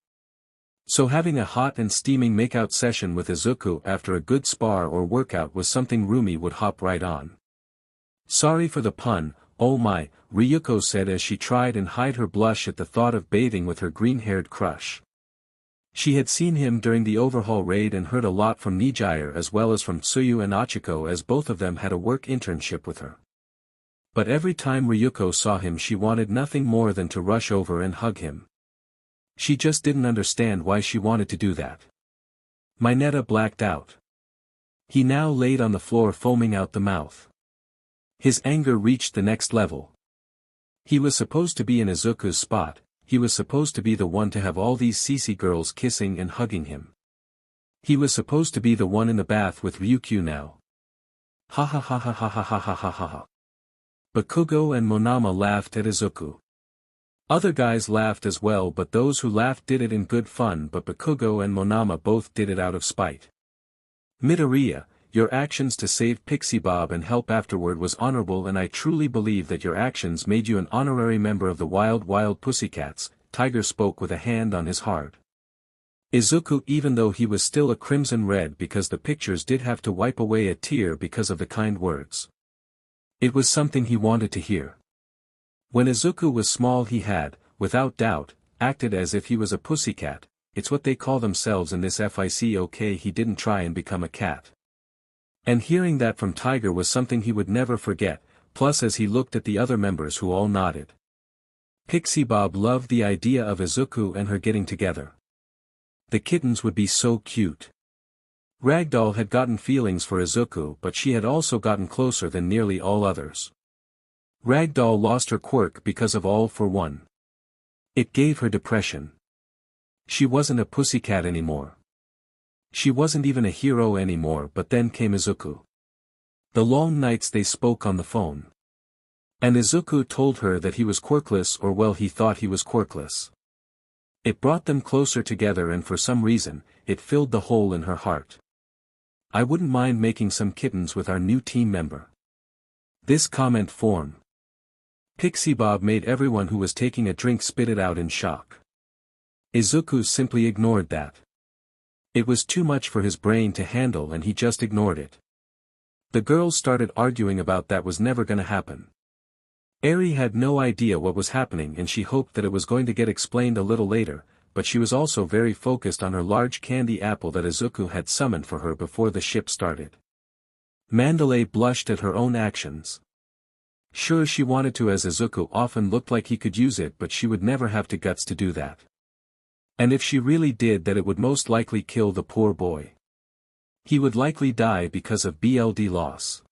So having a hot and steaming makeout session with Izuku after a good spar or workout was something Rumi would hop right on. Sorry for the pun, "Oh my," Ryuko said as she tried and hide her blush at the thought of bathing with her green-haired crush. She had seen him during the overhaul raid and heard a lot from Nijire as well as from Tsuyu and Achiko, as both of them had a work internship with her. But every time Ryuko saw him she wanted nothing more than to rush over and hug him. She just didn't understand why she wanted to do that. Mineta blacked out. He now laid on the floor foaming out the mouth. His anger reached the next level. He was supposed to be in Izuku's spot, he was supposed to be the one to have all these CC girls kissing and hugging him. He was supposed to be the one in the bath with Ryukyu now. Ha ha ha ha ha ha ha ha ha ha ha. Bakugo and Monama laughed at Izuku. Other guys laughed as well, but those who laughed did it in good fun, but Bakugo and Monama both did it out of spite. Midoriya, your actions to save Pixie Bob and help afterward was honorable, and I truly believe that your actions made you an honorary member of the Wild Pussycats, Tiger spoke with a hand on his heart. Izuku, even though he was still a crimson red because the pictures, did have to wipe away a tear because of the kind words. It was something he wanted to hear. When Izuku was small he had, without doubt, acted as if he was a pussycat. It's what they call themselves in this FIC. Okay, he didn't try and become a cat. And hearing that from Tiger was something he would never forget, plus as he looked at the other members who all nodded. Pixie Bob loved the idea of Izuku and her getting together. The kittens would be so cute. Ragdoll had gotten feelings for Izuku, but she had also gotten closer than nearly all others. Ragdoll lost her quirk because of All for One. It gave her depression. She wasn't a pussycat anymore. She wasn't even a hero anymore, but then came Izuku. The long nights they spoke on the phone. And Izuku told her that he was quirkless, or well, he thought he was quirkless. It brought them closer together, and for some reason, it filled the hole in her heart. I wouldn't mind making some kittens with our new team member. This comment form. Pixie Bob made everyone who was taking a drink spit it out in shock. Izuku simply ignored that. It was too much for his brain to handle and he just ignored it. The girls started arguing about that was never gonna happen. Eri had no idea what was happening and she hoped that it was going to get explained a little later, but she was also very focused on her large candy apple that Izuku had summoned for her before the ship started. Mandalay blushed at her own actions. Sure, she wanted to, as Izuku often looked like he could use it, but she would never have the guts to do that. And if she really did that, it would most likely kill the poor boy. He would likely die because of BLD loss.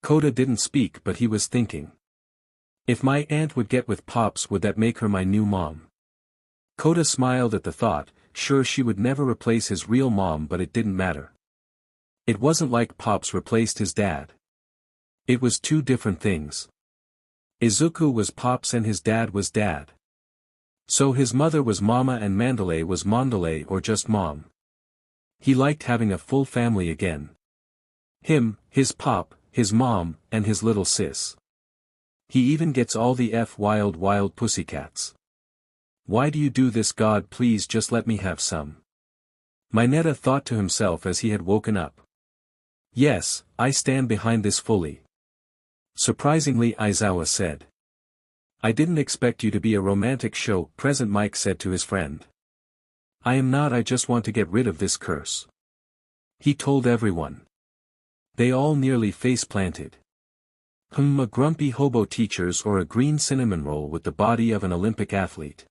Kota didn't speak, but he was thinking. If my aunt would get with Pops, would that make her my new mom? Kota smiled at the thought. Sure, she would never replace his real mom, but it didn't matter. It wasn't like Pops replaced his dad. It was two different things. Izuku was Pops and his dad was Dad. So his mother was Mama and Mandalay was Mondalay, or just Mom. He liked having a full family again. Him, his pop, his mom, and his little sis. He even gets all the wild pussycats. Why do you do this, God? Please just let me have some. Mineta thought to himself as he had woken up. Yes, I stand behind this fully. Surprisingly, Aizawa said. I didn't expect you to be a romantic show, present, Mike said to his friend. I am not, I just want to get rid of this curse. He told everyone. They all nearly face-planted. A grumpy hobo teachers or a green cinnamon roll with the body of an Olympic athlete.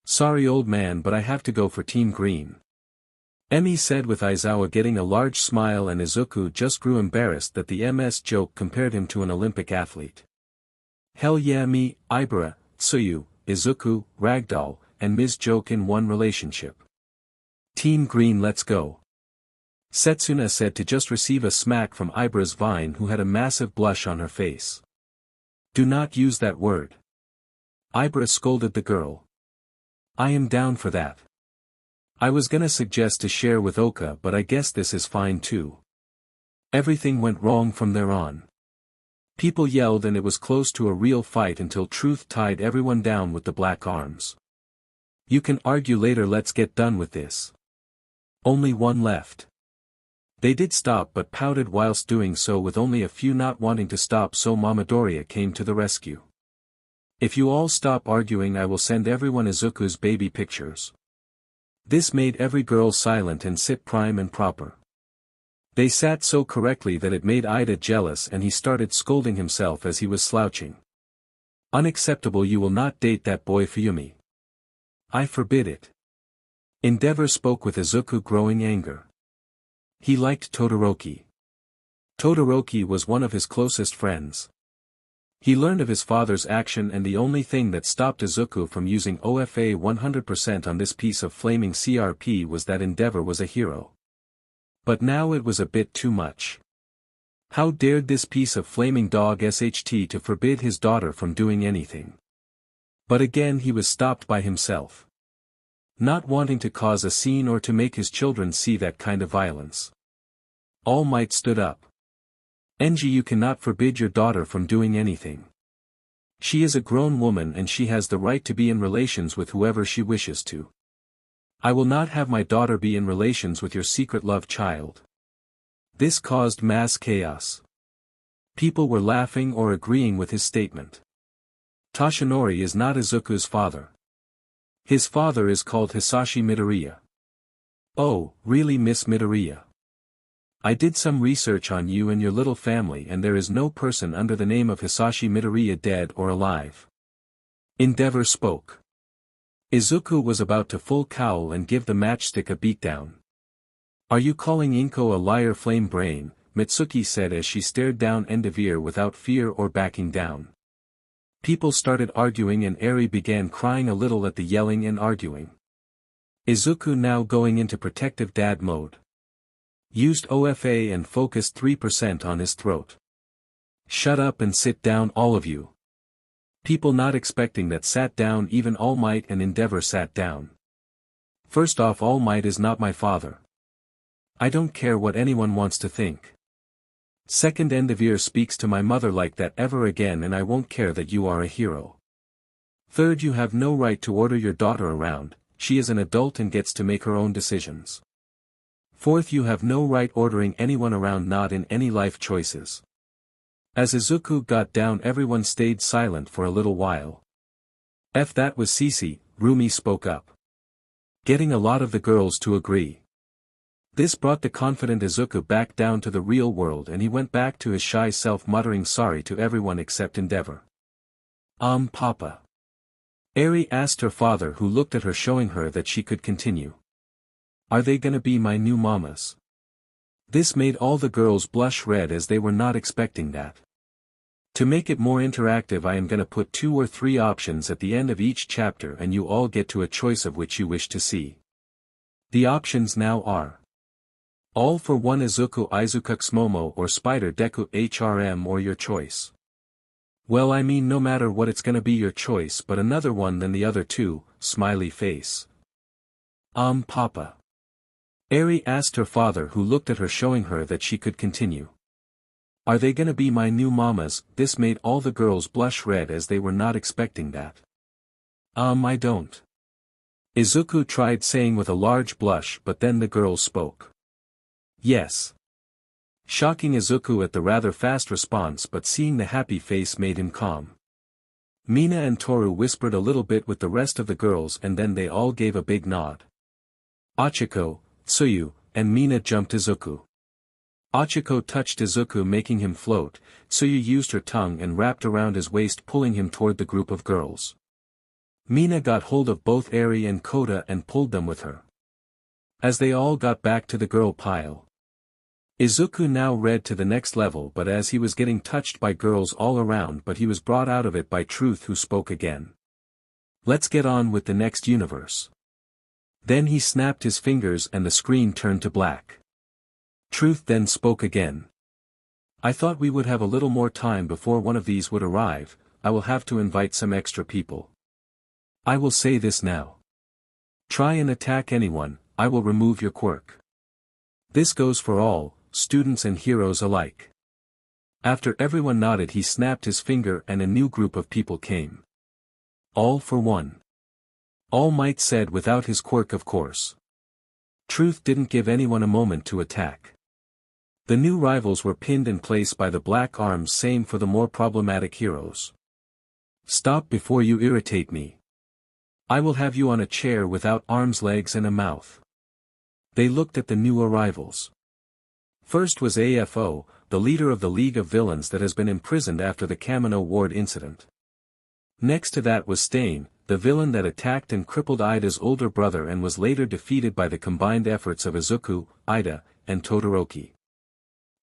Sorry old man, but I have to go for Team Green. Emi said with Aizawa getting a large smile, and Izuku just grew embarrassed that the MS joke compared him to an Olympic athlete. Hell yeah, me, Ibara, Tsuyu, Izuku, Ragdoll, and Ms. Joke in one relationship. Team Green, let's go. Setsuna said to just receive a smack from Ibara's Vine, who had a massive blush on her face. Do not use that word. Ibara scolded the girl. I am down for that. I was gonna suggest to share with Oka, but I guess this is fine too. Everything went wrong from there on. People yelled and it was close to a real fight until Truth tied everyone down with the black arms. You can argue later, let's get done with this. Only one left. They did stop but pouted whilst doing so, with only a few not wanting to stop, so Midoriya came to the rescue. If you all stop arguing, I will send everyone Izuku's baby pictures. This made every girl silent and sit prime and proper. They sat so correctly that it made Ida jealous, and he started scolding himself as he was slouching. Unacceptable, you will not date that boy Fuyumi. I forbid it. Endeavor spoke with Izuku growing anger. He liked Todoroki. Todoroki was one of his closest friends. He learned of his father's action, and the only thing that stopped Izuku from using OFA 100% on this piece of flaming CRP was that Endeavor was a hero. But now it was a bit too much. How dared this piece of flaming dog SHT to forbid his daughter from doing anything? But again he was stopped by himself. Not wanting to cause a scene or to make his children see that kind of violence. All Might stood up. Enji, you cannot forbid your daughter from doing anything. She is a grown woman and she has the right to be in relations with whoever she wishes to. I will not have my daughter be in relations with your secret love child. This caused mass chaos. People were laughing or agreeing with his statement. Toshinori is not Izuku's father. His father is called Hisashi Midoriya. Oh, really, Miss Midoriya? I did some research on you and your little family, and there is no person under the name of Hisashi Midoriya dead or alive. Endeavor spoke. Izuku was about to full cowl and give the matchstick a beatdown. Are you calling Inko a liar, flame brain? Mitsuki said as she stared down Endeavor without fear or backing down. People started arguing and Eri began crying a little at the yelling and arguing. Izuku, now going into protective dad mode, used OFA and focused 3% on his throat. Shut up and sit down, all of you. People not expecting that sat down, even All Might and Endeavor sat down. First off, All Might is not my father. I don't care what anyone wants to think. Second, Endeavor speaks to my mother like that ever again and I won't care that you are a hero. Third, you have no right to order your daughter around, she is an adult and gets to make her own decisions. Fourth, you have no right ordering anyone around, not in any life choices. As Izuku got down, everyone stayed silent for a little while. That was Cece, Rumi spoke up. Getting a lot of the girls to agree. This brought the confident Izuku back down to the real world and he went back to his shy self, muttering sorry to everyone except Endeavor. Papa. Eri asked her father, who looked at her, showing her that she could continue. Are they gonna be my new mamas? This made all the girls blush red as they were not expecting that. To make it more interactive, I am gonna put 2 or 3 options at the end of each chapter and you all get to a choice of which you wish to see. The options now are: All for One Izuku Izukuxmomo or Spider Deku HRM, or your choice. Well, I mean, no matter what, it's gonna be your choice, but another one than the other two, smiley face. Papa. Eri asked her father, who looked at her, showing her that she could continue. Are they gonna be my new mamas? This made all the girls blush red as they were not expecting that. I don't. Izuku tried saying with a large blush, but then the girls spoke. Yes. Shocking Izuku at the rather fast response, but seeing the happy face made him calm. Mina and Toru whispered a little bit with the rest of the girls and then they all gave a big nod. Achiko, Tsuyu, and Mina jumped Izuku. Achiko touched Izuku, making him float. Tsuyu used her tongue and wrapped around his waist, pulling him toward the group of girls. Mina got hold of both Eri and Kota and pulled them with her. As they all got back to the girl pile, Izuku now read to the next level, but as he was getting touched by girls all around, but he was brought out of it by Truth, who spoke again. Let's get on with the next universe. Then he snapped his fingers and the screen turned to black. Truth then spoke again. I thought we would have a little more time before one of these would arrive. I will have to invite some extra people. I will say this now. Try and attack anyone, I will remove your quirk. This goes for all, students and heroes alike. After everyone nodded, he snapped his finger and a new group of people came. All for one. All Might said, without his quirk of course. Truth didn't give anyone a moment to attack. The new rivals were pinned in place by the black arms, same for the more problematic heroes. Stop before you irritate me. I will have you on a chair without arms, legs and a mouth. They looked at the new arrivals. First was AFO, the leader of the League of Villains that has been imprisoned after the Kamino Ward incident. Next to that was Stain, the villain that attacked and crippled Ida's older brother and was later defeated by the combined efforts of Izuku, Ida, and Todoroki.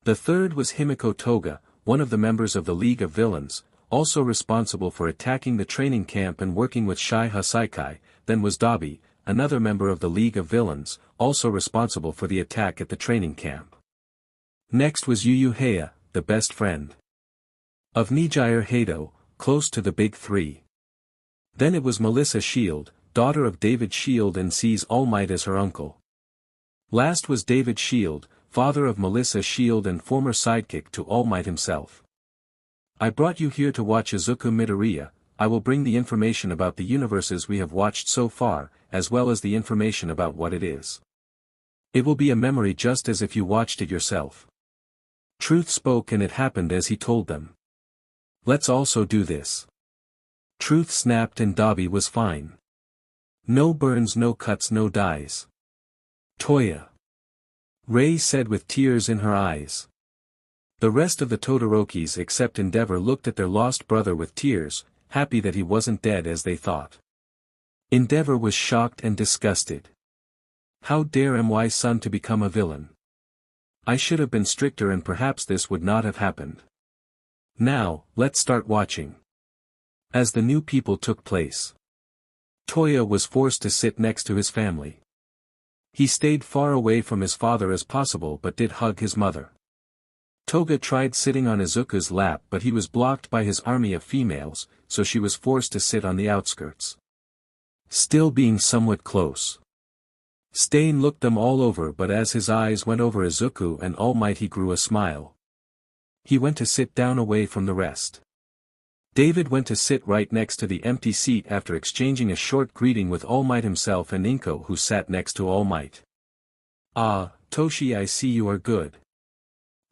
The third was Himiko Toga, one of the members of the League of Villains, also responsible for attacking the training camp and working with Shai Hasaikai. Then was Dabi, another member of the League of Villains, also responsible for the attack at the training camp. Next was Yu Heya, the best friend of Nijire Hado, close to the big three. Then it was Melissa Shield, daughter of David Shield and sees All Might as her uncle. Last was David Shield, father of Melissa Shield and former sidekick to All Might himself. I brought you here to watch Izuku Midoriya. I will bring the information about the universes we have watched so far, as well as the information about what it is. It will be a memory just as if you watched it yourself. Truth spoke and it happened as he told them. Let's also do this. Truth snapped and Dabi was fine. No burns, no cuts, no dyes. Toya. Rei said with tears in her eyes. The rest of the Todorokis except Endeavor looked at their lost brother with tears, happy that he wasn't dead as they thought. Endeavor was shocked and disgusted. How dare my son to become a villain? I should have been stricter and perhaps this would not have happened. Now, let's start watching. As the new people took place, Toya was forced to sit next to his family. He stayed far away from his father as possible but did hug his mother. Toga tried sitting on Izuku's lap but he was blocked by his army of females, so she was forced to sit on the outskirts. Still being somewhat close. Stain looked them all over but as his eyes went over Izuku and All Might he grew a smile. He went to sit down away from the rest. David went to sit right next to the empty seat after exchanging a short greeting with All Might himself and Inko who sat next to All Might. Ah, Toshi, I see you are good.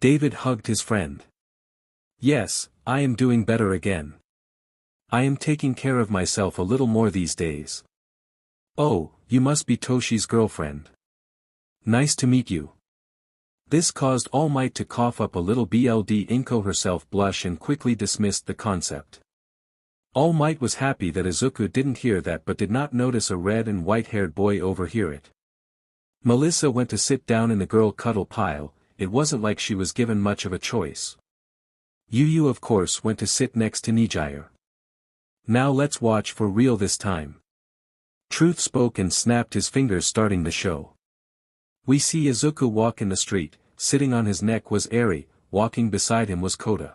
David hugged his friend. Yes, I am doing better again. I am taking care of myself a little more these days. Oh, you must be Toshi's girlfriend. Nice to meet you. This caused All Might to cough up a little. Inko herself blush and quickly dismissed the concept. All Might was happy that Izuku didn't hear that but did not notice a red and white-haired boy overhear it. Melissa went to sit down in the girl cuddle pile. It wasn't like she was given much of a choice. Yu of course went to sit next to Nijire. Now let's watch for real this time. Truth spoke and snapped his fingers starting the show. We see Izuku walk in the street, sitting on his neck was Eri, walking beside him was Kota.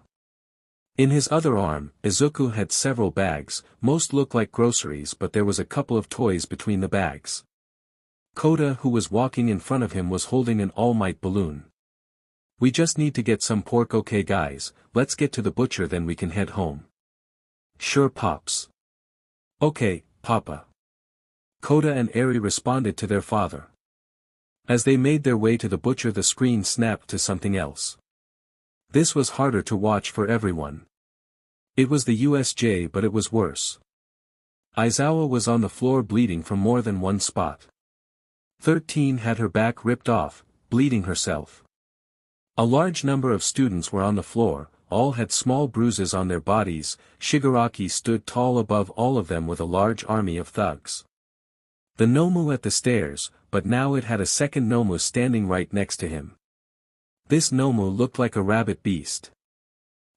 In his other arm, Izuku had several bags, most looked like groceries but there was a couple of toys between the bags. Kota who was walking in front of him was holding an All Might balloon. We just need to get some pork. Okay guys, let's get to the butcher then we can head home. Sure Pops. Okay, Papa. Kota and Eri responded to their father. As they made their way to the butcher the screen snapped to something else. This was harder to watch for everyone. It was the USJ but it was worse. Aizawa was on the floor bleeding from more than one spot. 13 had her back ripped off, bleeding herself. A large number of students were on the floor, all had small bruises on their bodies. Shigaraki stood tall above all of them with a large army of thugs. The Nomu at the stairs, but now it had a second Nomu standing right next to him. This Nomu looked like a rabbit beast.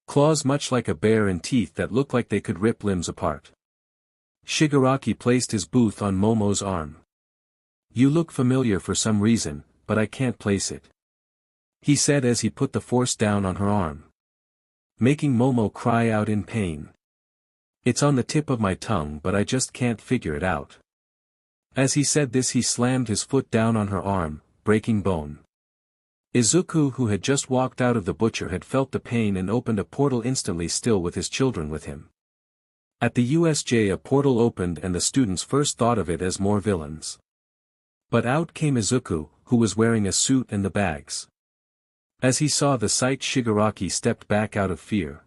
Claws much like a bear and teeth that looked like they could rip limbs apart. Shigaraki placed his booth on Momo's arm. You look familiar for some reason, but I can't place it. He said as he put the force down on her arm. Making Momo cry out in pain. It's on the tip of my tongue but I just can't figure it out. As he said this he slammed his foot down on her arm, breaking bone. Izuku who had just walked out of the butcher had felt the pain and opened a portal instantly still with his children with him. At the USJ a portal opened and the students first thought of it as more villains. But out came Izuku, who was wearing a suit and the bags. As he saw the sight, Shigaraki stepped back out of fear.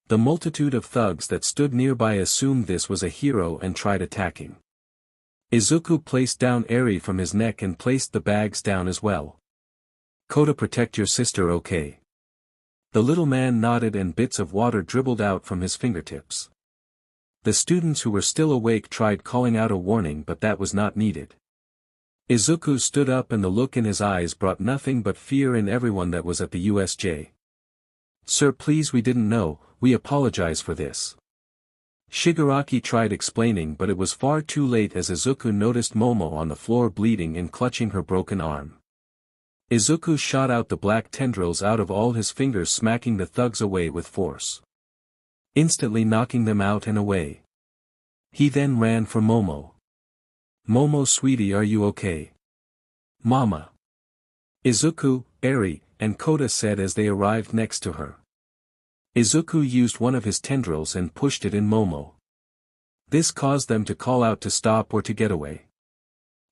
The multitude of thugs that stood nearby assumed this was a hero and tried attacking. Izuku placed down Eri from his neck and placed the bags down as well. "Kota, protect your sister, okay?" The little man nodded and bits of water dribbled out from his fingertips. The students who were still awake tried calling out a warning, but that was not needed. Izuku stood up and the look in his eyes brought nothing but fear in everyone that was at the USJ. "Sir, please, we didn't know, we apologize for this." Shigaraki tried explaining, but it was far too late as Izuku noticed Momo on the floor bleeding and clutching her broken arm. Izuku shot out the black tendrils out of all his fingers, smacking the thugs away with force, instantly knocking them out and away. He then ran for Momo. "Momo, sweetie, are you okay?" "Mama." Izuku, Eri, and Kota said as they arrived next to her. Izuku used one of his tendrils and pushed it in Momo. This caused them to call out to stop or to get away.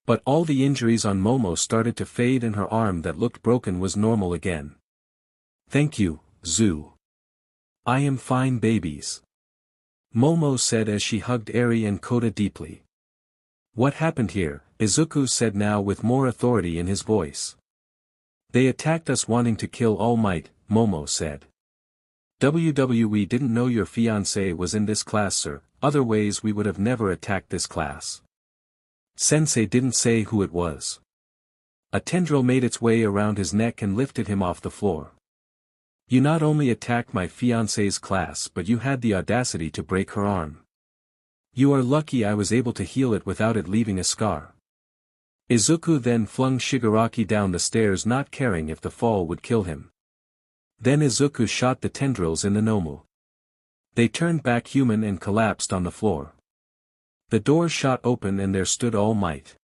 But all the injuries on Momo started to fade and her arm that looked broken was normal again. "Thank you, Zu. I am fine, babies," Momo said as she hugged Eri and Kota deeply. "What happened here?" Izuku said now with more authority in his voice. "They attacked us wanting to kill All Might," Momo said. "We didn't know your fiancé was in this class, sir, otherwise we would have never attacked this class." "Sensei didn't say who it was." A tendril made its way around his neck and lifted him off the floor. "You not only attacked my fiancé's class but you had the audacity to break her arm. You are lucky I was able to heal it without it leaving a scar." Izuku then flung Shigaraki down the stairs, not caring if the fall would kill him. Then Izuku shot the tendrils in the Nomu. They turned back human and collapsed on the floor. The door shot open and there stood All Might.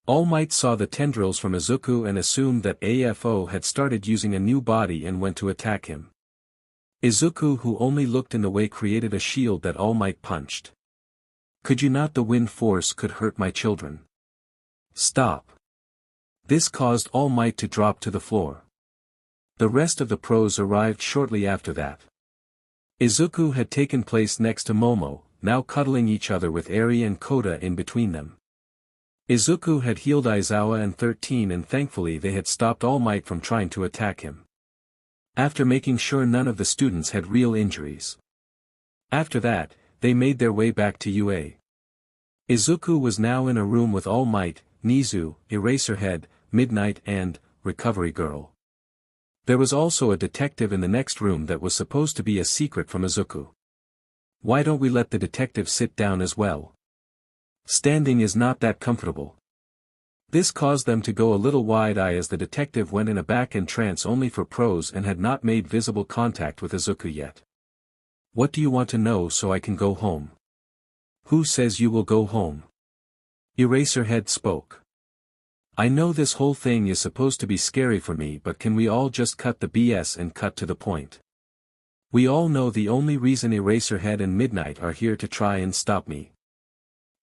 All Might saw the tendrils from Izuku and assumed that AFO had started using a new body and went to attack him. Izuku, who only looked in the way, created a shield that All Might punched. "Could you not? The wind force could hurt my children. Stop." This caused All Might to drop to the floor. The rest of the pros arrived shortly after that. Izuku had taken place next to Momo, now cuddling each other with Eri and Kota in between them. Izuku had healed Aizawa and 13 and thankfully they had stopped All Might from trying to attack him. After making sure none of the students had real injuries. After that, they made their way back to UA. Izuku was now in a room with All Might, Nizu, Eraserhead, Midnight and Recovery Girl. There was also a detective in the next room that was supposed to be a secret from Izuku. "Why don't we let the detective sit down as well? Standing is not that comfortable." This caused them to go a little wide-eyed as the detective went in a back-end trance only for pros and had not made visible contact with Izuku yet. "What do you want to know so I can go home?" "Who says you will go home?" Eraserhead spoke. "I know this whole thing is supposed to be scary for me, but can we all just cut the BS and cut to the point? We all know the only reason Eraserhead and Midnight are here to try and stop me.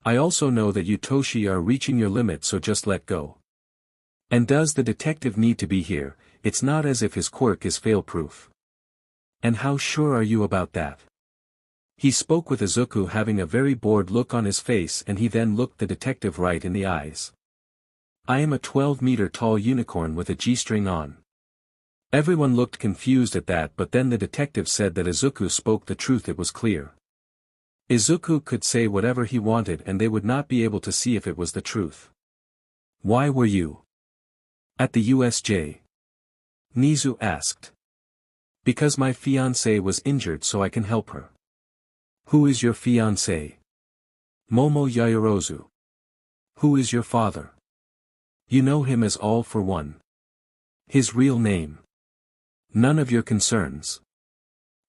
I also know that you Toshi are reaching your limit, so just let go. And does the detective need to be here? It's not as if his quirk is fail-proof. And how sure are you about that?" He spoke with Izuku having a very bored look on his face, and he then looked the detective right in the eyes. "I am a 12-meter tall unicorn with a G-string on." Everyone looked confused at that, but then the detective said that Izuku spoke the truth. It was clear. Izuku could say whatever he wanted and they would not be able to see if it was the truth. "Why were you at the USJ?" Nizu asked. "Because my fiancé was injured, so I can help her." "Who is your fiancé?" "Momo Yaoyorozu." "Who is your father?" "You know him as All for One." "His real name?" "None of your concerns.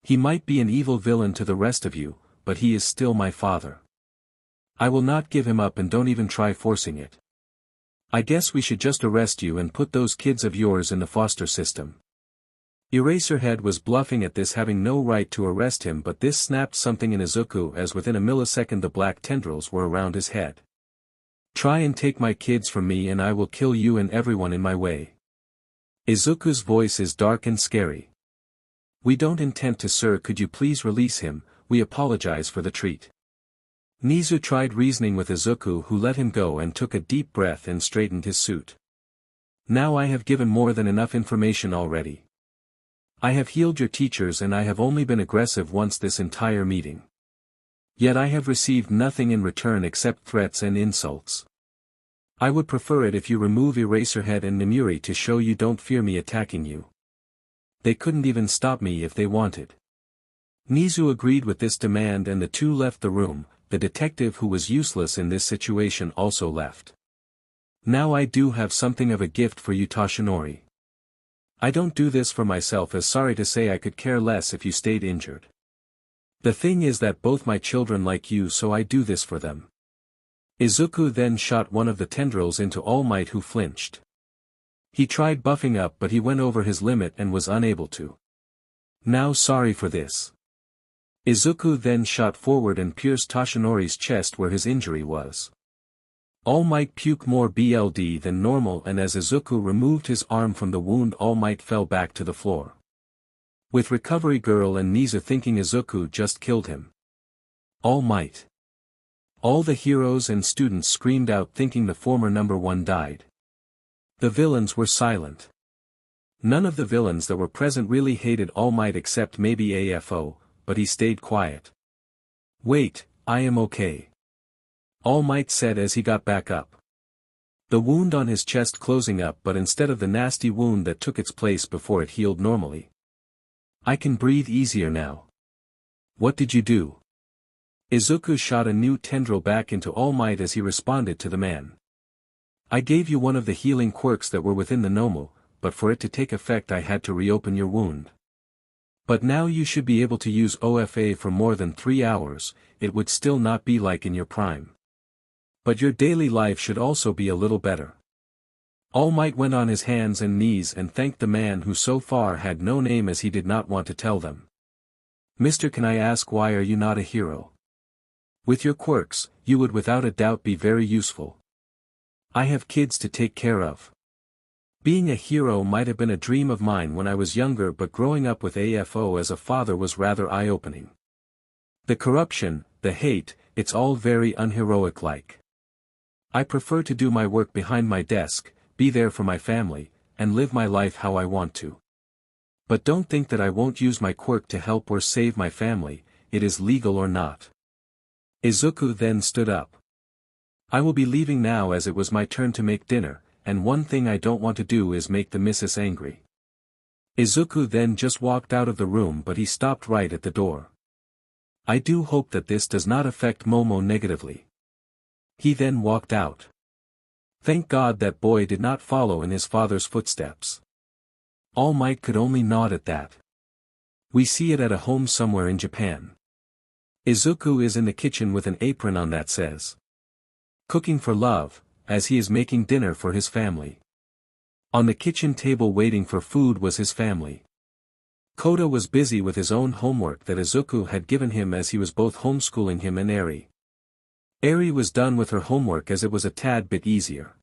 He might be an evil villain to the rest of you, but he is still my father. I will not give him up, and don't even try forcing it. I guess we should just arrest you and put those kids of yours in the foster system." Eraserhead was bluffing at this, having no right to arrest him, but this snapped something in Izuku as within a millisecond the black tendrils were around his head. "Try and take my kids from me and I will kill you and everyone in my way." Izuku's voice is dark and scary. We don't intend to, sir. Could you please release him? We apologize for the treat. Nizu tried reasoning with Izuku, who let him go and took a deep breath and straightened his suit. Now I have given more than enough information already. I have healed your teachers and I have only been aggressive once this entire meeting. Yet I have received nothing in return except threats and insults. I would prefer it if you remove Eraserhead and Nimuri to show you don't fear me attacking you. They couldn't even stop me if they wanted. Nizu agreed with this demand and the two left the room. The detective, who was useless in this situation, also left. Now I do have something of a gift for you, Toshinori. I don't do this for myself, as sorry to say I could care less if you stayed injured. The thing is that both my children like you, so I do this for them. Izuku then shot one of the tendrils into All Might, who flinched. He tried buffing up but he went over his limit and was unable to. Now sorry for this. Izuku then shot forward and pierced Toshinori's chest where his injury was. All Might puked more blood than normal, and as Izuku removed his arm from the wound, All Might fell back to the floor. With Recovery Girl and Nizu thinking Izuku just killed him. All Might. All the heroes and students screamed out, thinking the former number one died. The villains were silent. None of the villains that were present really hated All Might except maybe AFO, but he stayed quiet. Wait, I am okay. All Might said as he got back up. The wound on his chest closing up, but instead of the nasty wound that took its place before, it healed normally. I can breathe easier now. What did you do? Izuku shot a new tendril back into All Might as he responded to the man. I gave you one of the healing quirks that were within the Nomu, but for it to take effect I had to reopen your wound. But now you should be able to use OFA for more than 3 hours, it would still not be like in your prime. But your daily life should also be a little better. All Might went on his hands and knees and thanked the man who so far had no name, as he did not want to tell them. Mister, can I ask why are you not a hero? With your quirks, you would without a doubt be very useful. I have kids to take care of. Being a hero might have been a dream of mine when I was younger, but growing up with AFO as a father was rather eye-opening. The corruption, the hate, it's all very unheroic-like. I prefer to do my work behind my desk, be there for my family, and live my life how I want to. But don't think that I won't use my quirk to help or save my family, it is legal or not. Izuku then stood up. I will be leaving now, as it was my turn to make dinner, and one thing I don't want to do is make the missus angry. Izuku then just walked out of the room, but he stopped right at the door. I do hope that this does not affect Momo negatively. He then walked out. Thank God that boy did not follow in his father's footsteps. All Might could only nod at that. We see it at a home somewhere in Japan. Izuku is in the kitchen with an apron on that says "Cooking for Love," as he is making dinner for his family. On the kitchen table waiting for food was his family. Kota was busy with his own homework that Izuku had given him, as he was both homeschooling him and Eri. Eri was done with her homework as it was a tad bit easier.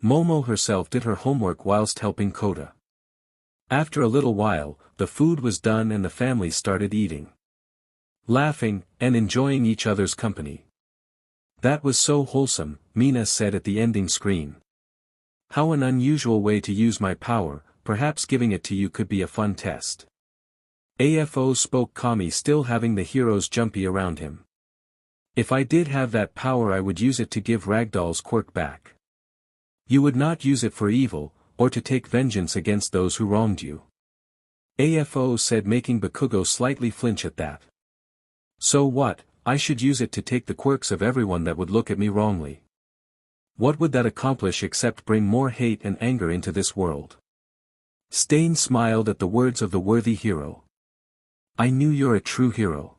Momo herself did her homework whilst helping Kota. After a little while, the food was done and the family started eating, laughing, and enjoying each other's company. That was so wholesome, Mina said at the ending screen. How an unusual way to use my power, perhaps giving it to you could be a fun test. AFO spoke Kami, still having the heroes jumpy around him. If I did have that power I would use it to give Ragdoll's quirk back. You would not use it for evil, or to take vengeance against those who wronged you. AFO said, making Bakugo slightly flinch at that. So what, I should use it to take the quirks of everyone that would look at me wrongly. What would that accomplish except bring more hate and anger into this world? Stain smiled at the words of the worthy hero. I knew you're a true hero.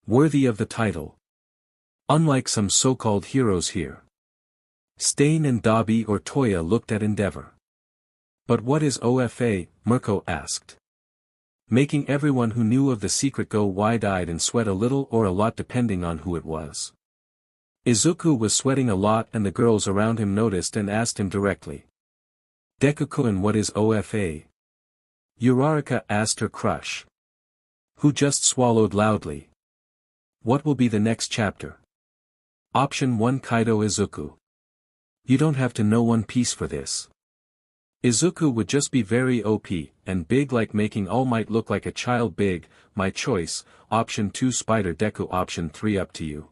Worthy of the title. Unlike some so-called heroes here. Stain and Dabi or Toya looked at Endeavor. But what is OFA? Mirko asked. Making everyone who knew of the secret go wide-eyed and sweat a little or a lot depending on who it was. Izuku was sweating a lot and the girls around him noticed and asked him directly. Deku-kun, what is OFA? Uraraka asked her crush. Who just swallowed loudly. What will be the next chapter? Option 1, Kaido Izuku. You don't have to know One Piece for this. Izuku would just be very OP, and big, like making All Might look like a child. Big, my choice. Option 2, Spider Deku. Option 3, up to you.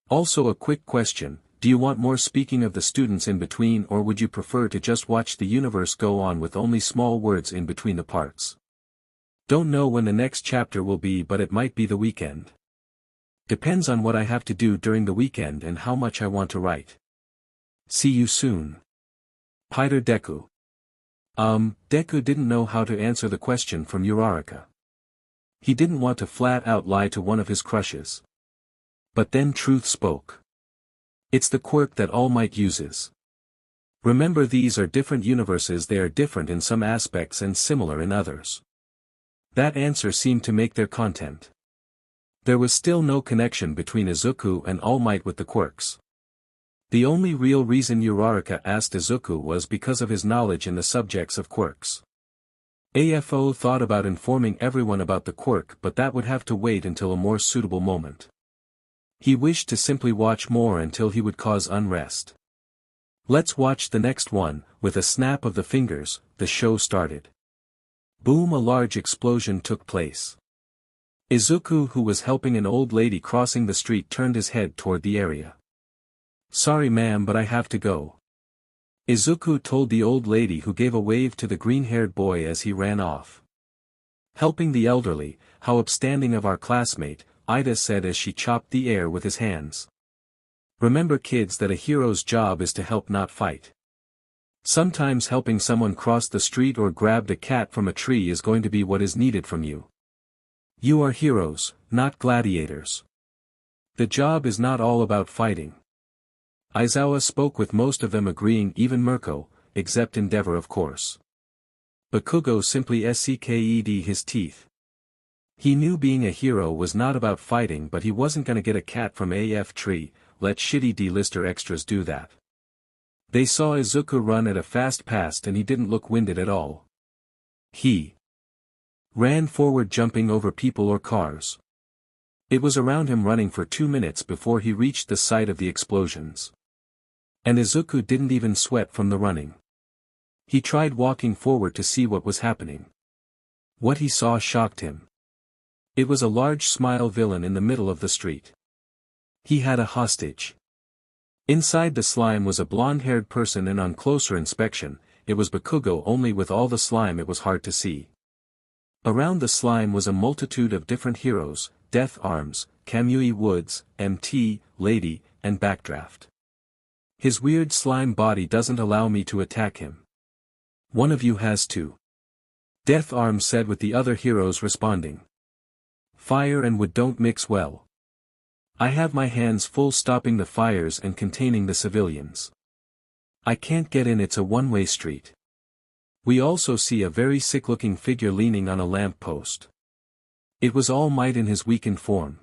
Also a quick question, do you want more speaking of the students in between, or would you prefer to just watch the universe go on with only small words in between the parts? Don't know when the next chapter will be, but it might be the weekend. Depends on what I have to do during the weekend and how much I want to write. See you soon. Spider Deku. Deku didn't know how to answer the question from Uraraka. He didn't want to flat out lie to one of his crushes. But then truth spoke. It's the quirk that All Might uses. Remember, these are different universes, they are different in some aspects and similar in others. That answer seemed to make their content. There was still no connection between Izuku and All Might with the quirks. The only real reason Uraraka asked Izuku was because of his knowledge in the subjects of quirks. AFO thought about informing everyone about the quirk, but that would have to wait until a more suitable moment. He wished to simply watch more until he would cause unrest. Let's watch the next one. With a snap of the fingers, the show started. Boom! A large explosion took place. Izuku, who was helping an old lady crossing the street, turned his head toward the area. Sorry ma'am, but I have to go. Izuku told the old lady, who gave a wave to the green-haired boy as he ran off. Helping the elderly, how upstanding of our classmate, Ida said as she chopped the air with his hands. Remember kids that a hero's job is to help, not fight. Sometimes helping someone cross the street or grab a cat from a tree is going to be what is needed from you. You are heroes, not gladiators. The job is not all about fighting. Aizawa spoke, with most of them agreeing, even Mirko, except Endeavor of course. Bakugo simply scked his teeth. He knew being a hero was not about fighting, but he wasn't gonna get a cat from AF tree, let shitty D-lister extras do that. They saw Izuku run at a fast pace and he didn't look winded at all. He ran forward, jumping over people or cars. It was around him, running for 2 minutes before he reached the site of the explosions. And Izuku didn't even sweat from the running. He tried walking forward to see what was happening. What he saw shocked him. It was a large smile villain in the middle of the street. He had a hostage. Inside the slime was a blonde-haired person, and on closer inspection, it was Bakugo, only with all the slime it was hard to see. Around the slime was a multitude of different heroes: Death Arms, Kamui Woods, MT, Lady, and Backdraft. His weird slime body doesn't allow me to attack him. One of you has to. Death Arms said, with the other heroes responding. Fire and wood don't mix well. I have my hands full stopping the fires and containing the civilians. I can't get in, it's a one-way street. We also see a very sick-looking figure leaning on a lamp post. It was All Might in his weakened form.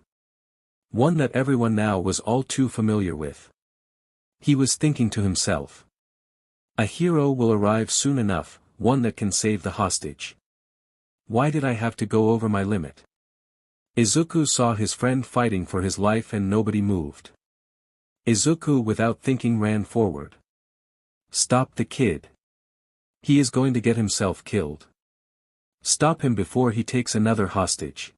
One that everyone now was all too familiar with. He was thinking to himself. A hero will arrive soon enough, one that can save the hostage. Why did I have to go over my limit? Izuku saw his friend fighting for his life and nobody moved. Izuku, without thinking, ran forward. Stop the kid. He is going to get himself killed. Stop him before he takes another hostage.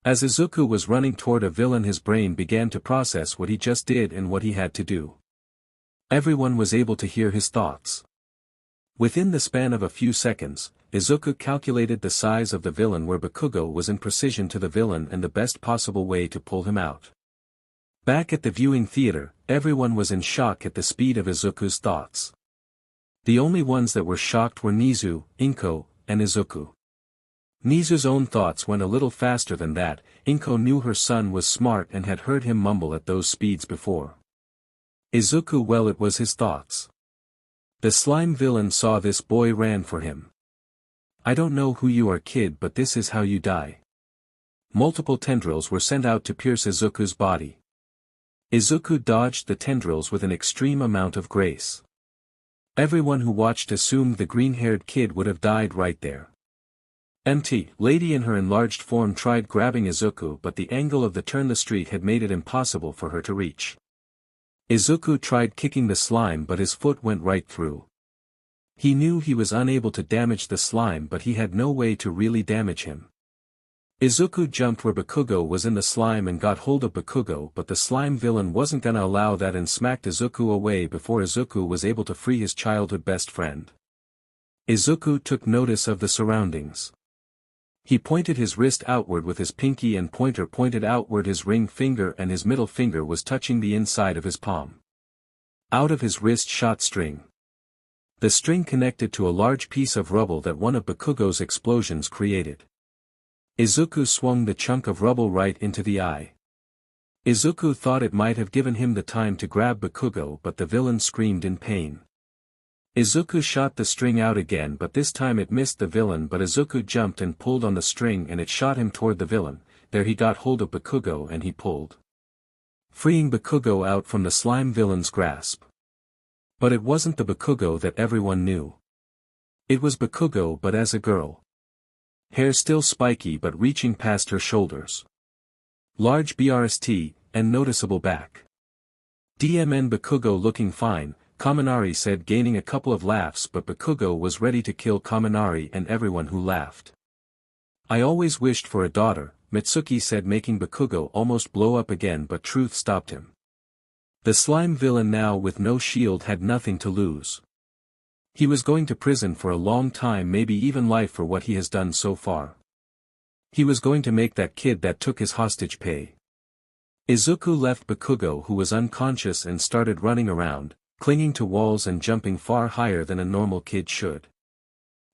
As Izuku was running toward a villain, his brain began to process what he just did and what he had to do. Everyone was able to hear his thoughts. Within the span of a few seconds, Izuku calculated the size of the villain, where Bakugo was in precision to the villain, and the best possible way to pull him out. Back at the viewing theater, everyone was in shock at the speed of Izuku's thoughts. The only ones that were shocked were Nizu, Inko, and Izuku. Nizu's own thoughts went a little faster than that. Inko knew her son was smart and had heard him mumble at those speeds before. Izuku, well, it was his thoughts. The slime villain saw this boy, ran for him. I don't know who you are, kid, but this is how you die. Multiple tendrils were sent out to pierce Izuku's body. Izuku dodged the tendrils with an extreme amount of grace. Everyone who watched assumed the green-haired kid would have died right there. Lady in her enlarged form tried grabbing Izuku, but the angle of the turn the street had made it impossible for her to reach. Izuku tried kicking the slime but his foot went right through. He knew he was unable to damage the slime but he had no way to really damage him. Izuku jumped where Bakugo was in the slime and got hold of Bakugo, but the slime villain wasn't gonna allow that and smacked Izuku away before Izuku was able to free his childhood best friend. Izuku took notice of the surroundings. He pointed his wrist outward with his pinky and pointer pointed outward, his ring finger and his middle finger was touching the inside of his palm. Out of his wrist shot string. The string connected to a large piece of rubble that one of Bakugo's explosions created. Izuku swung the chunk of rubble right into the eye. Izuku thought it might have given him the time to grab Bakugo, but the villain screamed in pain. Izuku shot the string out again, but this time it missed the villain, but Izuku jumped and pulled on the string and it shot him toward the villain. There he got hold of Bakugo and he pulled, freeing Bakugo out from the slime villain's grasp. But it wasn't the Bakugo that everyone knew. It was Bakugo but as a girl. Hair still spiky but reaching past her shoulders. Large BRST, and noticeable back. DMN Bakugo looking fine, Kaminari said, gaining a couple of laughs, but Bakugo was ready to kill Kaminari and everyone who laughed. I always wished for a daughter, Mitsuki said, making Bakugo almost blow up again, but truth stopped him. The slime villain now with no shield had nothing to lose. He was going to prison for a long time, maybe even life for what he has done so far. He was going to make that kid that took his hostage pay. Izuku left Bakugo, who was unconscious, and started running around, clinging to walls and jumping far higher than a normal kid should.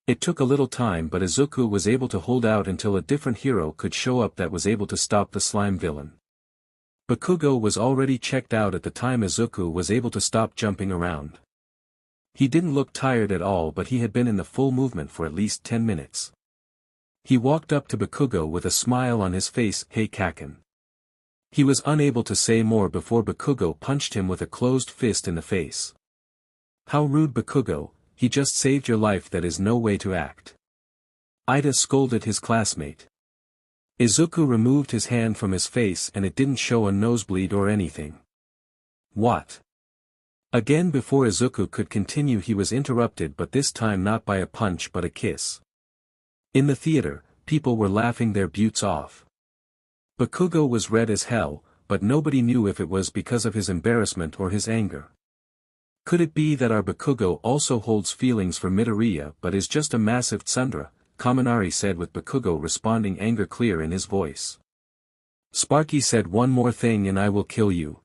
It took a little time, but Izuku was able to hold out until a different hero could show up that was able to stop the slime villain. Bakugo was already checked out at the time Izuku was able to stop jumping around. He didn't look tired at all, but he had been in the full movement for at least 10 minutes. He walked up to Bakugo with a smile on his face. Hey Kaken. He was unable to say more before Bakugo punched him with a closed fist in the face. How rude, Bakugo, he just saved your life, that is no way to act. Ida scolded his classmate. Izuku removed his hand from his face and it didn't show a nosebleed or anything. What? Again, before Izuku could continue he was interrupted, but this time not by a punch but a kiss. In the theater, people were laughing their butts off. Bakugo was red as hell, but nobody knew if it was because of his embarrassment or his anger. Could it be that our Bakugo also holds feelings for Midoriya but is just a massive tsundere? Kaminari said, with Bakugo responding, anger clear in his voice. Sparky said, one more thing and I will kill you.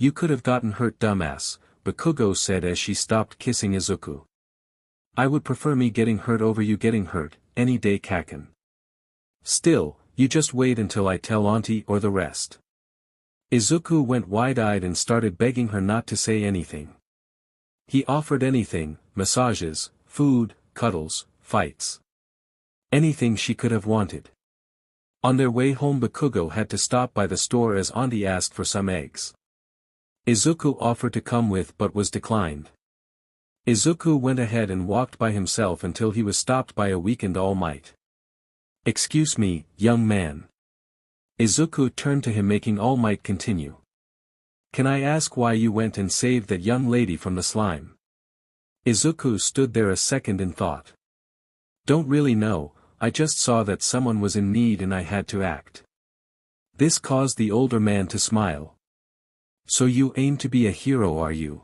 You could have gotten hurt, dumbass, Bakugo said as she stopped kissing Izuku. I would prefer me getting hurt over you getting hurt, any day, Kaken. Still, you just wait until I tell Auntie or the rest. Izuku went wide-eyed and started begging her not to say anything. He offered anything, massages, food, cuddles, fights. Anything she could have wanted. On their way home Bakugo had to stop by the store as Auntie asked for some eggs. Izuku offered to come with but was declined. Izuku went ahead and walked by himself until he was stopped by a weakened All Might. Excuse me, young man. Izuku turned to him, making All Might continue. Can I ask why you went and saved that young lady from the slime? Izuku stood there a second in thought. Don't really know, I just saw that someone was in need and I had to act. This caused the older man to smile. So you aim to be a hero, are you?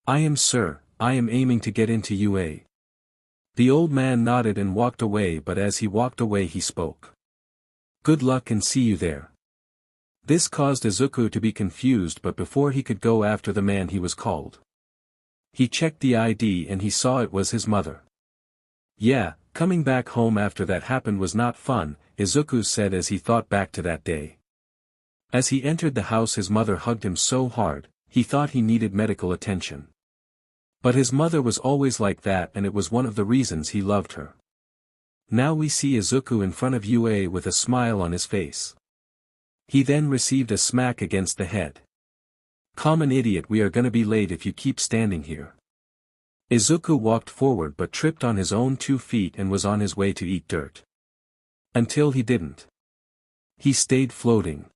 I am, sir, I am aiming to get into UA. The old man nodded and walked away, but as he walked away he spoke. Good luck and see you there. This caused Izuku to be confused, but before he could go after the man he was called. He checked the ID and he saw it was his mother. Yeah, coming back home after that happened was not fun, Izuku said as he thought back to that day. As he entered the house his mother hugged him so hard, he thought he needed medical attention. But his mother was always like that and it was one of the reasons he loved her. Now we see Izuku in front of UA with a smile on his face. He then received a smack against the head. Common idiot, we are gonna be late if you keep standing here. Izuku walked forward but tripped on his own 2 feet and was on his way to eat dirt. Until he didn't. He stayed floating.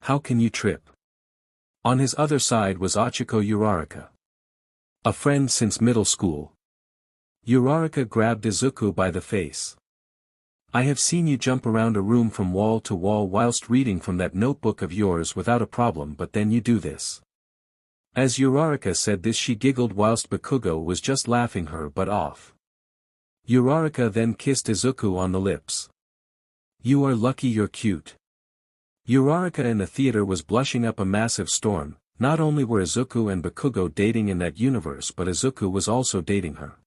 How can you trip? On his other side was Ochiko Uraraka. A friend since middle school. Uraraka grabbed Izuku by the face. I have seen you jump around a room from wall to wall whilst reading from that notebook of yours without a problem, but then you do this. As Uraraka said this she giggled whilst Bakugo was just laughing her butt off. Uraraka then kissed Izuku on the lips. You are lucky you're cute. Uraraka in the theater was blushing up a massive storm. Not only were Izuku and Bakugo dating in that universe, but Izuku was also dating her.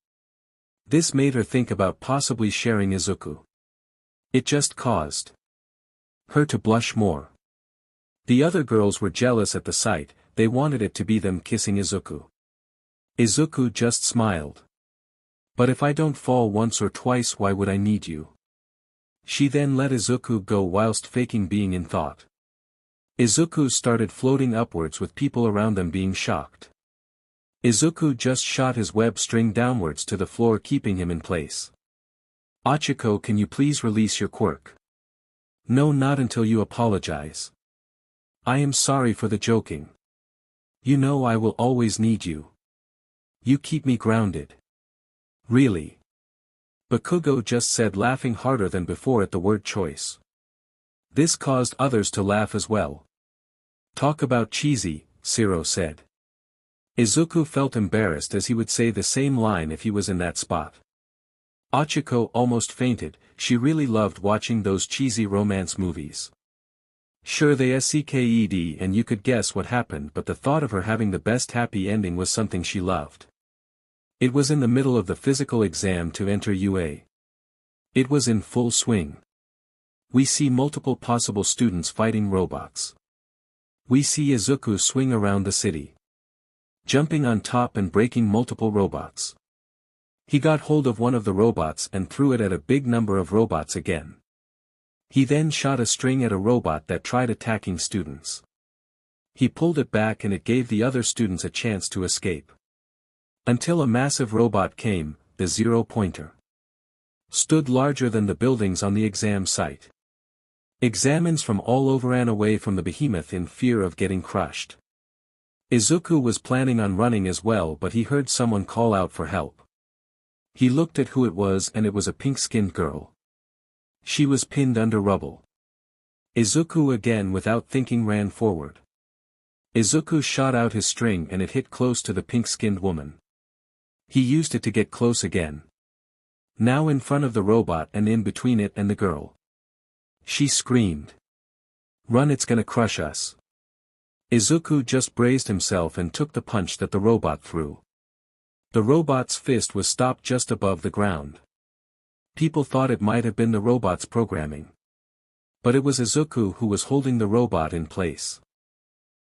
This made her think about possibly sharing Izuku. It just caused her to blush more. The other girls were jealous at the sight, they wanted it to be them kissing Izuku. Izuku just smiled. But if I don't fall once or twice, why would I need you? She then let Izuku go whilst faking being in thought. Izuku started floating upwards with people around them being shocked. Izuku just shot his web string downwards to the floor, keeping him in place. Ochiko, can you please release your quirk? No, not until you apologize. I am sorry for the joking. You know I will always need you. You keep me grounded. Really? Bakugo just said, laughing harder than before at the word choice. This caused others to laugh as well. Talk about cheesy, Siro said. Izuku felt embarrassed as he would say the same line if he was in that spot. Ochiko almost fainted, she really loved watching those cheesy romance movies. Sure, they sucked and you could guess what happened, but the thought of her having the best happy ending was something she loved. It was in the middle of the physical exam to enter UA. It was in full swing. We see multiple possible students fighting robots. We see Izuku swing around the city, jumping on top and breaking multiple robots. He got hold of one of the robots and threw it at a big number of robots again. He then shot a string at a robot that tried attacking students. He pulled it back and it gave the other students a chance to escape. Until a massive robot came, the 0-pointer. Stood larger than the buildings on the exam site. Examines from all over ran away from the behemoth in fear of getting crushed. Izuku was planning on running as well, but he heard someone call out for help. He looked at who it was and it was a pink-skinned girl. She was pinned under rubble. Izuku again without thinking ran forward. Izuku shot out his string and it hit close to the pink-skinned woman. He used it to get close again. Now in front of the robot and in between it and the girl. She screamed. Run, it's gonna crush us. Izuku just braced himself and took the punch that the robot threw. The robot's fist was stopped just above the ground. People thought it might have been the robot's programming. But it was Izuku who was holding the robot in place.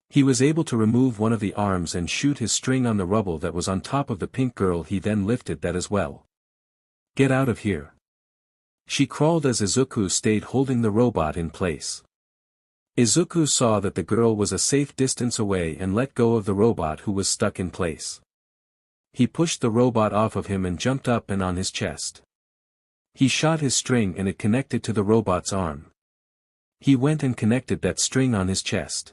He was able to remove one of the arms and shoot his string on the rubble that was on top of the pink girl. He then lifted that as well. Get out of here. She crawled as Izuku stayed holding the robot in place. Izuku saw that the girl was a safe distance away and let go of the robot who was stuck in place. He pushed the robot off of him and jumped up and on his chest. He shot his string and it connected to the robot's arm. He went and connected that string on his chest.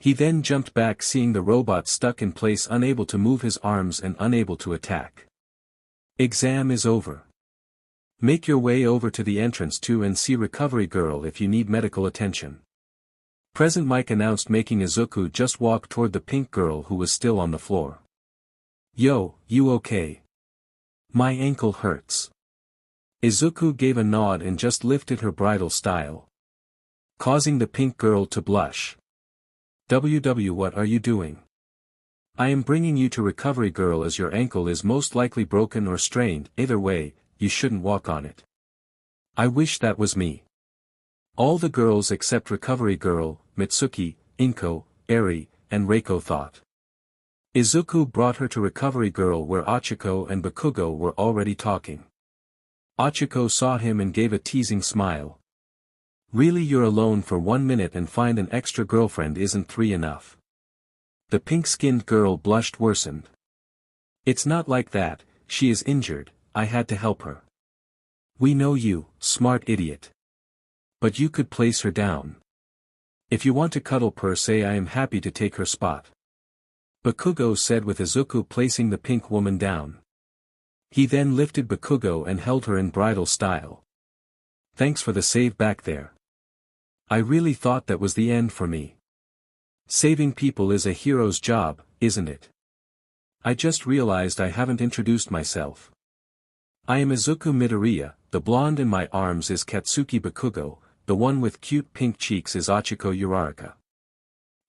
He then jumped back, seeing the robot stuck in place, unable to move his arms and unable to attack. Exam is over. Make your way over to the entrance to and see Recovery Girl if you need medical attention. Present Mike announced, making Izuku just walk toward the pink girl who was still on the floor. Yo, you okay? My ankle hurts. Izuku gave a nod and just lifted her bridal style, causing the pink girl to blush. WW, what are you doing? I am bringing you to Recovery Girl as your ankle is most likely broken or strained. Either way, you shouldn't walk on it. I wish that was me. All the girls except Recovery Girl, Mitsuki, Inko, Eri, and Reiko thought. Izuku brought her to Recovery Girl where Ochiko and Bakugo were already talking. Ochiko saw him and gave a teasing smile. Really, you're alone for 1 minute and find an extra girlfriend? Isn't 3 enough? The pink-skinned girl blushed worsened. It's not like that, she is injured, I had to help her. We know you, smart idiot. But you could place her down. If you want to cuddle per se, I am happy to take her spot. Bakugo said with Izuku placing the pink woman down. He then lifted Bakugo and held her in bridal style. Thanks for the save back there. I really thought that was the end for me. Saving people is a hero's job, isn't it? I just realized I haven't introduced myself. I am Izuku Midoriya, the blonde in my arms is Katsuki Bakugo, the one with cute pink cheeks is Ochiko Uraraka.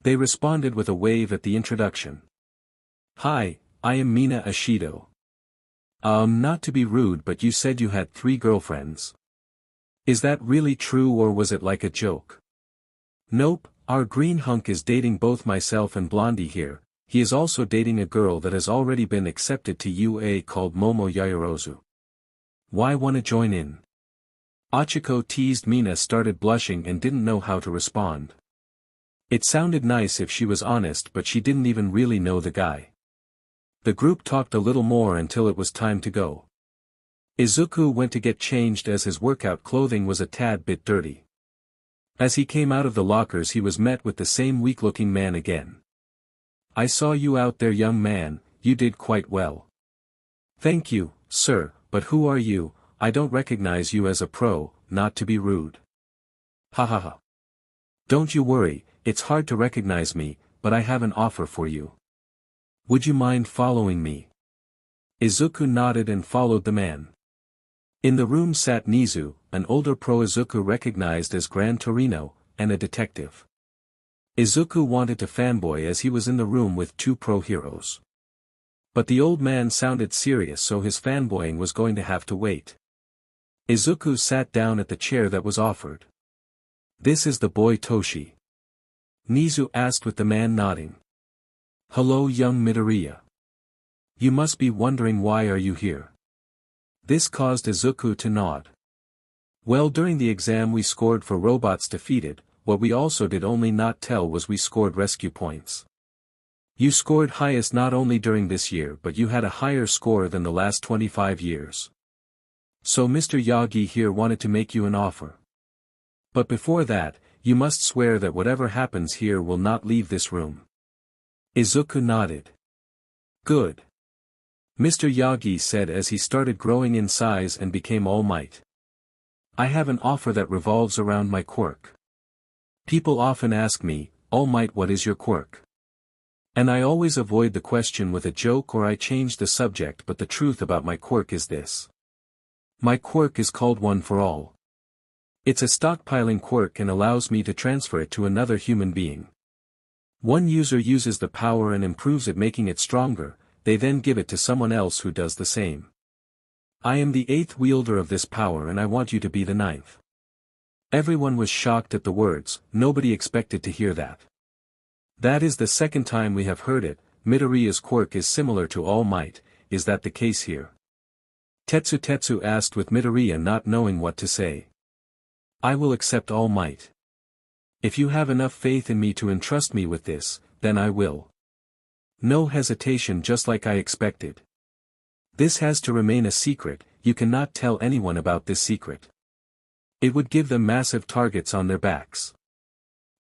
They responded with a wave at the introduction. Hi, I am Mina Ashido. Not to be rude, but you said you had 3 girlfriends. Is that really true or was it like a joke? Nope, our green hunk is dating both myself and Blondie here. He is also dating a girl that has already been accepted to UA called Momo Yaoyorozu. Why wanna join in? Ochiko teased. Mina started blushing and didn't know how to respond. It sounded nice if she was honest, but she didn't even really know the guy. The group talked a little more until it was time to go. Izuku went to get changed as his workout clothing was a tad bit dirty. As he came out of the lockers, he was met with the same weak-looking man again. I saw you out there, young man, you did quite well. Thank you, sir, but who are you? I don't recognize you as a pro, not to be rude. Ha ha ha. Don't you worry, it's hard to recognize me, but I have an offer for you. Would you mind following me? Izuku nodded and followed the man. In the room sat Nizu, an older pro Izuku recognized as Gran Torino, and a detective. Izuku wanted to fanboy as he was in the room with 2 pro heroes. But the old man sounded serious, so his fanboying was going to have to wait. Izuku sat down at the chair that was offered. This is the boy Toshi. Nizu asked with the man nodding. Hello, young Midoriya. You must be wondering why are you here. This caused Izuku to nod. Well, during the exam we scored for robots defeated. What we also did only not tell was we scored rescue points. You scored highest not only during this year, but you had a higher score than the last 25 years. So Mr. Yagi here wanted to make you an offer. But before that, you must swear that whatever happens here will not leave this room. Izuku nodded. Good. Mr. Yagi said as he started growing in size and became All Might. I have an offer that revolves around my quirk. People often ask me, All Might, what is your quirk? And I always avoid the question with a joke or I change the subject, but the truth about my quirk is this. My quirk is called One for All. It's a stockpiling quirk and allows me to transfer it to another human being. One user uses the power and improves it, making it stronger, they then give it to someone else who does the same. I am the 8th wielder of this power and I want you to be the 9th. Everyone was shocked at the words, nobody expected to hear that. That is the second time we have heard it. Midoriya's quirk is similar to All Might, is that the case here? Tetsu asked with Midoriya not knowing what to say. I will accept All Might. If you have enough faith in me to entrust me with this, then I will. No hesitation, just like I expected. This has to remain a secret, you cannot tell anyone about this secret. It would give them massive targets on their backs.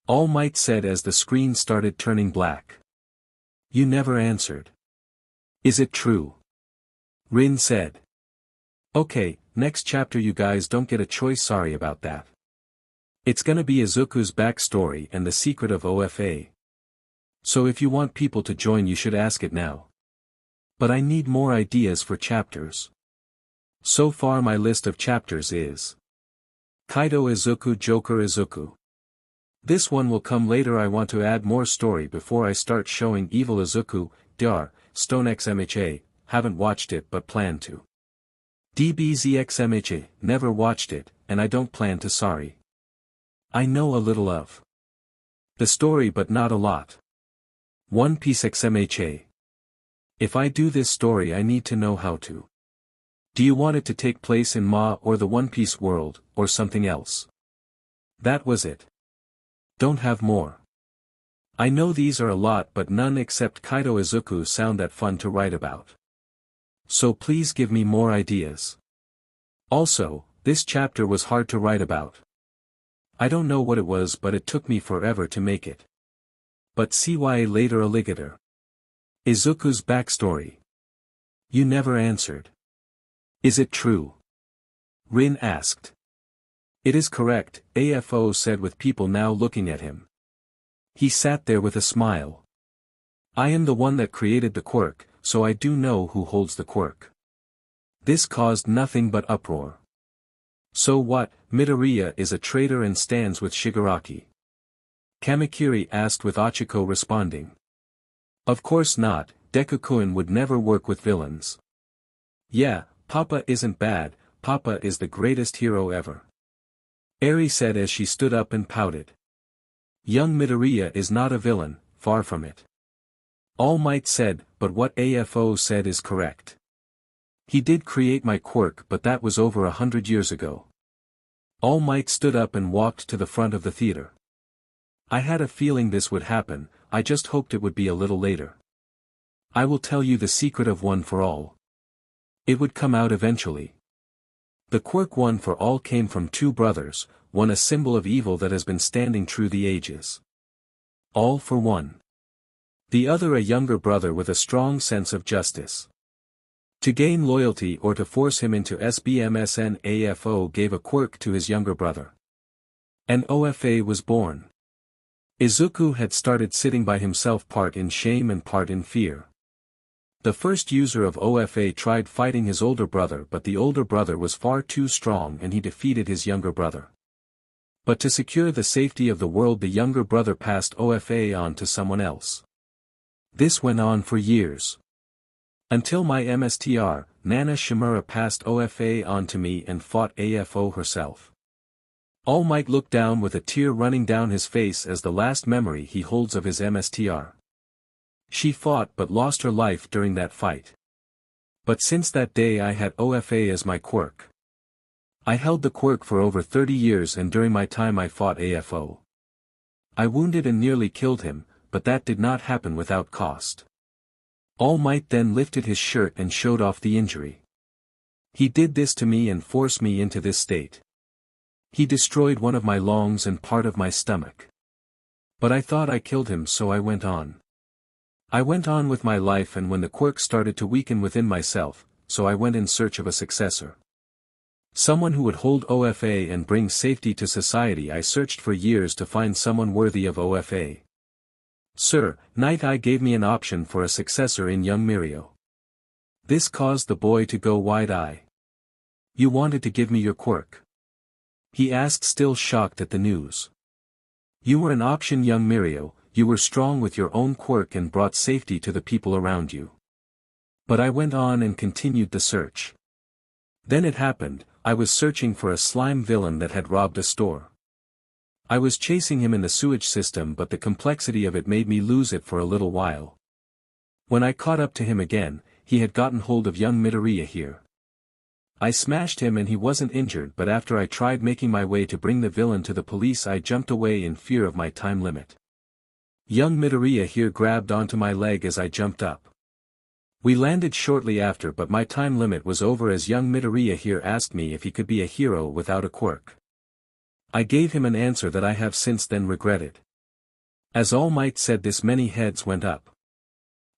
All Might said as the screen started turning black. You never answered. Is it true? Rin said. Okay, next chapter you guys don't get a choice, sorry about that. It's gonna be Izuku's backstory and the secret of OFA. So if you want people to join you should ask it now. But I need more ideas for chapters. So far my list of chapters is Kaido Izuku Joker Izuku. This one will come later. I want to add more story before I start showing Evil Izuku, Dar, Stone XMHA, haven't watched it but plan to. DBZXMHA, never watched it, and I don't plan to, sorry. I know a little of the story but not a lot. One Piece XMHA. If I do this story I need to know how to. Do you want it to take place in Ma or the One Piece world, or something else? That was it. Don't have more. I know these are a lot but none except Kaido Izuku sound that fun to write about. So please give me more ideas. Also, this chapter was hard to write about. I don't know what it was, but it took me forever to make it. But see why later alligator. Izuku's backstory. You never answered. Is it true? Rin asked. It is correct, AFO said with people now looking at him. He sat there with a smile. I am the one that created the quirk, so I do know who holds the quirk. This caused nothing but uproar. So what, Midoriya is a traitor and stands with Shigaraki? Kamakiri asked with Ochiko responding. Of course not, Deku-kun would never work with villains. Yeah, Papa isn't bad, Papa is the greatest hero ever. Eri said as she stood up and pouted. Young Midoriya is not a villain, far from it. All Might said, but what AFO said is correct. He did create my quirk, but that was over 100 years ago. All Might stood up and walked to the front of the theater. I had a feeling this would happen, I just hoped it would be a little later. I will tell you the secret of One for All. It would come out eventually. The quirk One for All came from two brothers, one a symbol of evil that has been standing through the ages. All for one. The other a younger brother with a strong sense of justice. To gain loyalty or to force him into SBMSN, AFO gave a quirk to his younger brother. And OFA was born. Izuku had started sitting by himself, part in shame and part in fear. The first user of OFA tried fighting his older brother, but the older brother was far too strong and he defeated his younger brother. But to secure the safety of the world, the younger brother passed OFA on to someone else. This went on for years. Until my MSTR, Nana Shimura, passed OFA on to me and fought AFO herself. All Might looked down with a tear running down his face as the last memory he holds of his MSTR. She fought but lost her life during that fight. But since that day I had OFA as my quirk. I held the quirk for over 30 years and during my time I fought AFO. I wounded and nearly killed him, but that did not happen without cost. All Might then lifted his shirt and showed off the injury. He did this to me and forced me into this state. He destroyed one of my lungs and part of my stomach. But I thought I killed him, so I went on. I went on with my life, and when the quirk started to weaken within myself, so I went in search of a successor. Someone who would hold OFA and bring safety to society. I searched for years to find someone worthy of OFA. Sir, Night Eye gave me an option for a successor in young Mirio. This caused the boy to go wide-eye. You wanted to give me your quirk? He asked, still shocked at the news. You were an option, young Mirio, you were strong with your own quirk and brought safety to the people around you. But I went on and continued the search. Then it happened, I was searching for a slime villain that had robbed a store. I was chasing him in the sewage system, but the complexity of it made me lose it for a little while. When I caught up to him again, he had gotten hold of young Midoriya here. I smashed him and he wasn't injured, but after I tried making my way to bring the villain to the police, I jumped away in fear of my time limit. Young Midoriya here grabbed onto my leg as I jumped up. We landed shortly after, but my time limit was over as young Midoriya here asked me if he could be a hero without a quirk. I gave him an answer that I have since then regretted. As All Might said this, many heads went up.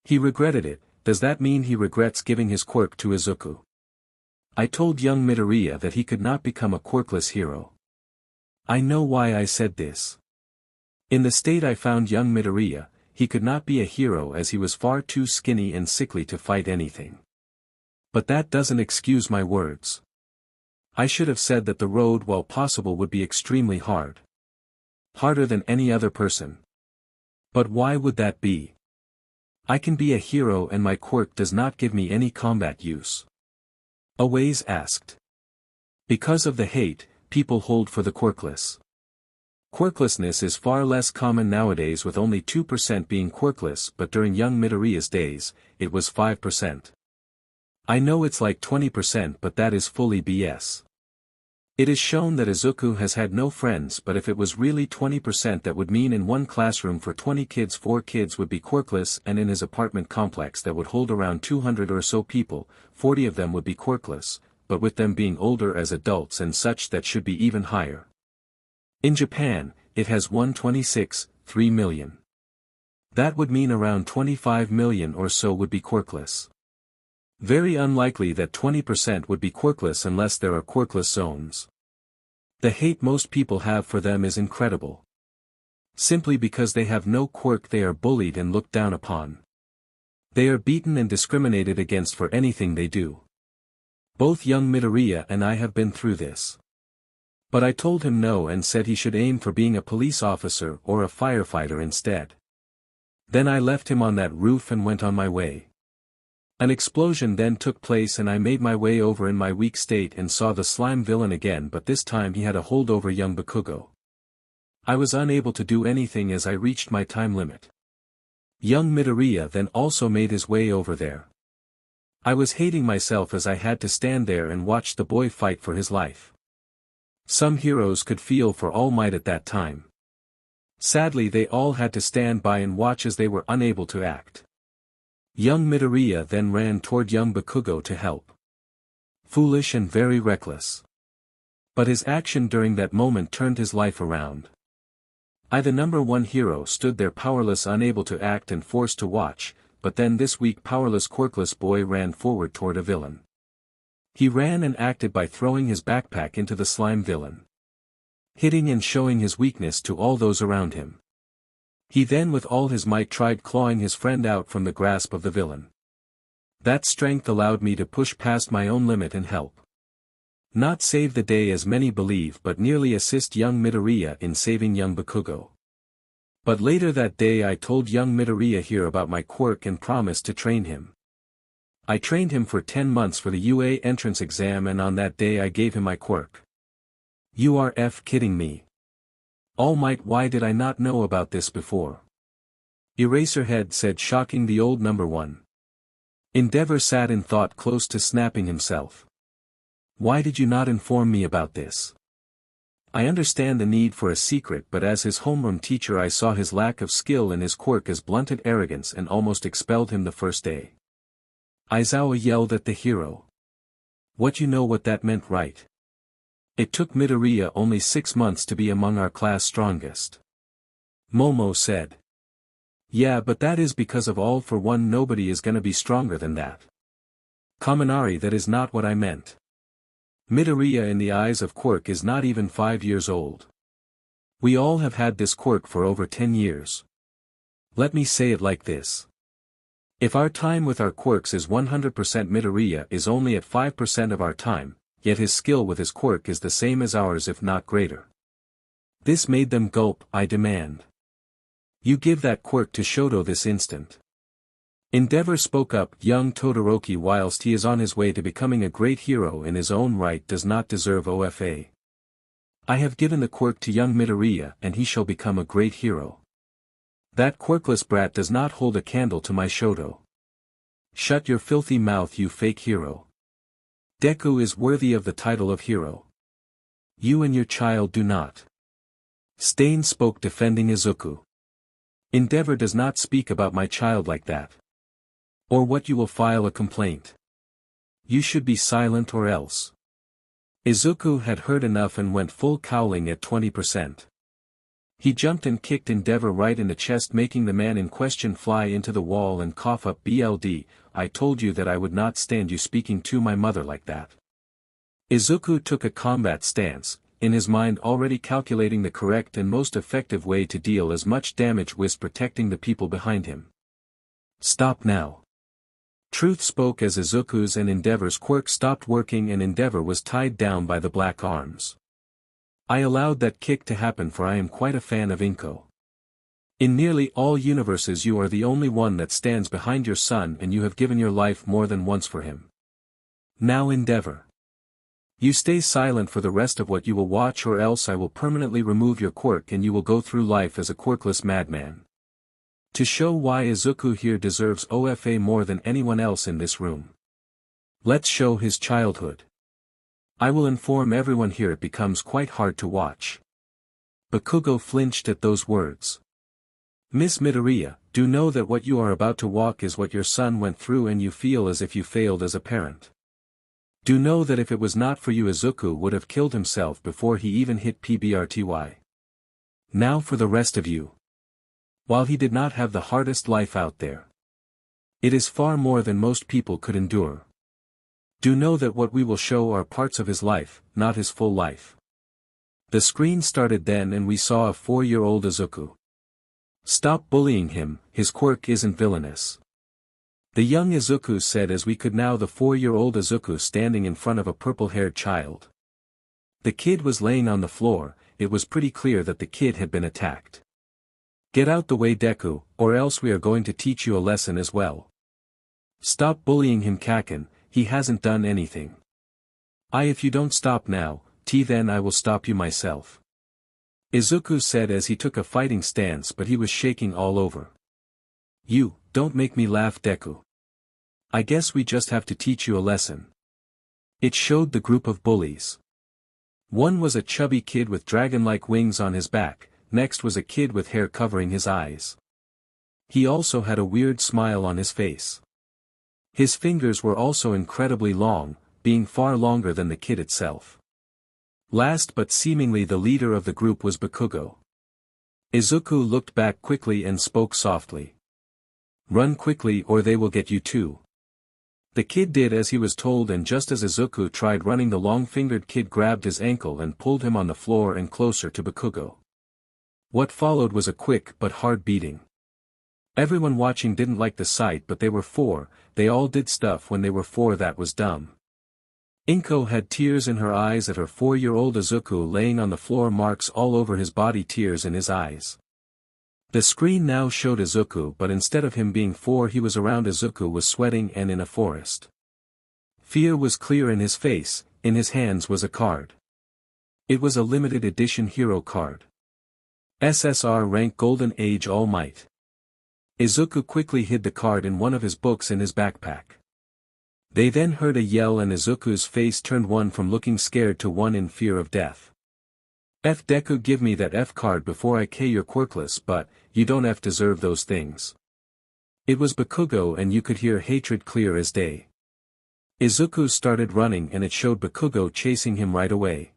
He regretted it. Does that mean he regrets giving his quirk to Izuku? I told young Midoriya that he could not become a quirkless hero. I know why I said this. In the state I found young Midoriya, he could not be a hero as he was far too skinny and sickly to fight anything. But that doesn't excuse my words. I should have said that the road, while possible, would be extremely hard. Harder than any other person. But why would that be? I can be a hero and my quirk does not give me any combat use. Aways asked. Because of the hate people hold for the quirkless. Quirklessness is far less common nowadays, with only 2% being quirkless, but during young Midoriya's days, it was 5%. I know it's like 20%, but that is fully BS. It is shown that Izuku has had no friends, but if it was really 20%, that would mean in one classroom for 20 kids 4 kids would be quirkless, and in his apartment complex that would hold around 200 or so people, 40 of them would be quirkless, but with them being older as adults and such that should be even higher. In Japan, it has 126.3 million. That would mean around 25 million or so would be quirkless. Very unlikely that 20% would be quirkless unless there are quirkless zones. The hate most people have for them is incredible. Simply because they have no quirk, they are bullied and looked down upon. They are beaten and discriminated against for anything they do. Both young Midoriya and I have been through this. But I told him no and said he should aim for being a police officer or a firefighter instead. Then I left him on that roof and went on my way. An explosion then took place and I made my way over in my weak state and saw the slime villain again, but this time he had a hold over young Bakugo. I was unable to do anything as I reached my time limit. Young Midoriya then also made his way over there. I was hating myself as I had to stand there and watch the boy fight for his life. Some heroes could feel for All Might at that time. Sadly, they all had to stand by and watch as they were unable to act. Young Midoriya then ran toward young Bakugo to help. Foolish and very reckless. But his action during that moment turned his life around. I, the number one hero, stood there powerless, unable to act and forced to watch, but then this weak powerless quirkless boy ran forward toward a villain. He ran and acted by throwing his backpack into the slime villain. Hitting and showing his weakness to all those around him. He then with all his might tried clawing his friend out from the grasp of the villain. That strength allowed me to push past my own limit and help. Not save the day as many believe, but nearly assist young Midoriya in saving young Bakugo. But later that day I told young Midoriya here about my quirk and promised to train him. I trained him for 10 months for the UA entrance exam, and on that day I gave him my quirk. You are kidding me? All Might, why did I not know about this before? Eraserhead said, shocking the old number one. Endeavor sat in thought, close to snapping himself. Why did you not inform me about this? I understand the need for a secret, but as his homeroom teacher I saw his lack of skill and his quirk as blunted arrogance and almost expelled him the first day. Aizawa yelled at the hero. What, you know what that meant, right? It took Midoriya only 6 months to be among our class strongest. Momo said. Yeah, but that is because of All for One. Nobody is gonna be stronger than that. Kaminari, that is not what I meant. Midoriya in the eyes of quirk is not even 5 years old. We all have had this quirk for over 10 years. Let me say it like this. If our time with our quirks is 100%, Midoriya is only at 5% of our time. Yet his skill with his quirk is the same as ours, if not greater. This made them gulp. I demand. You give that quirk to Shoto this instant. Endeavor spoke up. Young Todoroki, whilst he is on his way to becoming a great hero in his own right, does not deserve OFA. I have given the quirk to young Midoriya and he shall become a great hero. That quirkless brat does not hold a candle to my Shoto. Shut your filthy mouth, you fake hero. Deku is worthy of the title of hero. You and your child do not. Stain spoke, defending Izuku. Endeavor does not speak about my child like that. Or what, you will file a complaint. You should be silent or else. Izuku had heard enough and went full cowling at 20%. He jumped and kicked Endeavor right in the chest, making the man in question fly into the wall and cough up. BLD, I told you that I would not stand you speaking to my mother like that. Izuku took a combat stance, in his mind already calculating the correct and most effective way to deal as much damage whilst protecting the people behind him. Stop now. Truth spoke as Izuku's and Endeavor's quirk stopped working and Endeavor was tied down by the black arms. I allowed that kick to happen for I am quite a fan of Inko. In nearly all universes you are the only one that stands behind your son, and you have given your life more than once for him. Now Endeavor. You stay silent for the rest of what you will watch, or else I will permanently remove your quirk and you will go through life as a quirkless madman. To show why Izuku here deserves OFA more than anyone else in this room. Let's show his childhood. I will inform everyone here it becomes quite hard to watch. Bakugo flinched at those words. Miss Midoriya, do know that what you are about to walk is what your son went through and you feel as if you failed as a parent. Do know that if it was not for you Izuku would have killed himself before he even hit PBRTY. Now for the rest of you. While he did not have the hardest life out there, it is far more than most people could endure. Do know that what we will show are parts of his life, not his full life. The screen started then and we saw a 4-year-old Izuku. Stop bullying him, his quirk isn't villainous. The young Izuku said as we could now the 4-year-old Izuku standing in front of a purple-haired child. The kid was laying on the floor, it was pretty clear that the kid had been attacked. Get out the way Deku, or else we are going to teach you a lesson as well. Stop bullying him Kaken, he hasn't done anything. If you don't stop now, then I will stop you myself. Izuku said as he took a fighting stance but he was shaking all over. You, don't make me laugh Deku. I guess we just have to teach you a lesson. It showed the group of bullies. One was a chubby kid with dragon-like wings on his back, next was a kid with hair covering his eyes. He also had a weird smile on his face. His fingers were also incredibly long, being far longer than the kid itself. Last but seemingly the leader of the group was Bakugo. Izuku looked back quickly and spoke softly. Run quickly or they will get you too. The kid did as he was told and just as Izuku tried running the long-fingered kid grabbed his ankle and pulled him on the floor and closer to Bakugo. What followed was a quick but hard beating. Everyone watching didn't like the sight but they were 4, they all did stuff when they were 4 that was dumb. Inko had tears in her eyes at her 4-year-old Izuku laying on the floor marks all over his body tears in his eyes. The screen now showed Izuku but instead of him being 4 he was around Izuku was sweating and in a forest. Fear was clear in his face, in his hands was a card. It was a limited edition hero card. SSR rank Golden Age All Might. Izuku quickly hid the card in one of his books in his backpack. They then heard a yell and Izuku's face turned one from looking scared to one in fear of death. Deku give me that F card before I K your quirkless but, you don't deserve those things. It was Bakugo and you could hear hatred clear as day. Izuku started running and it showed Bakugo chasing him right away.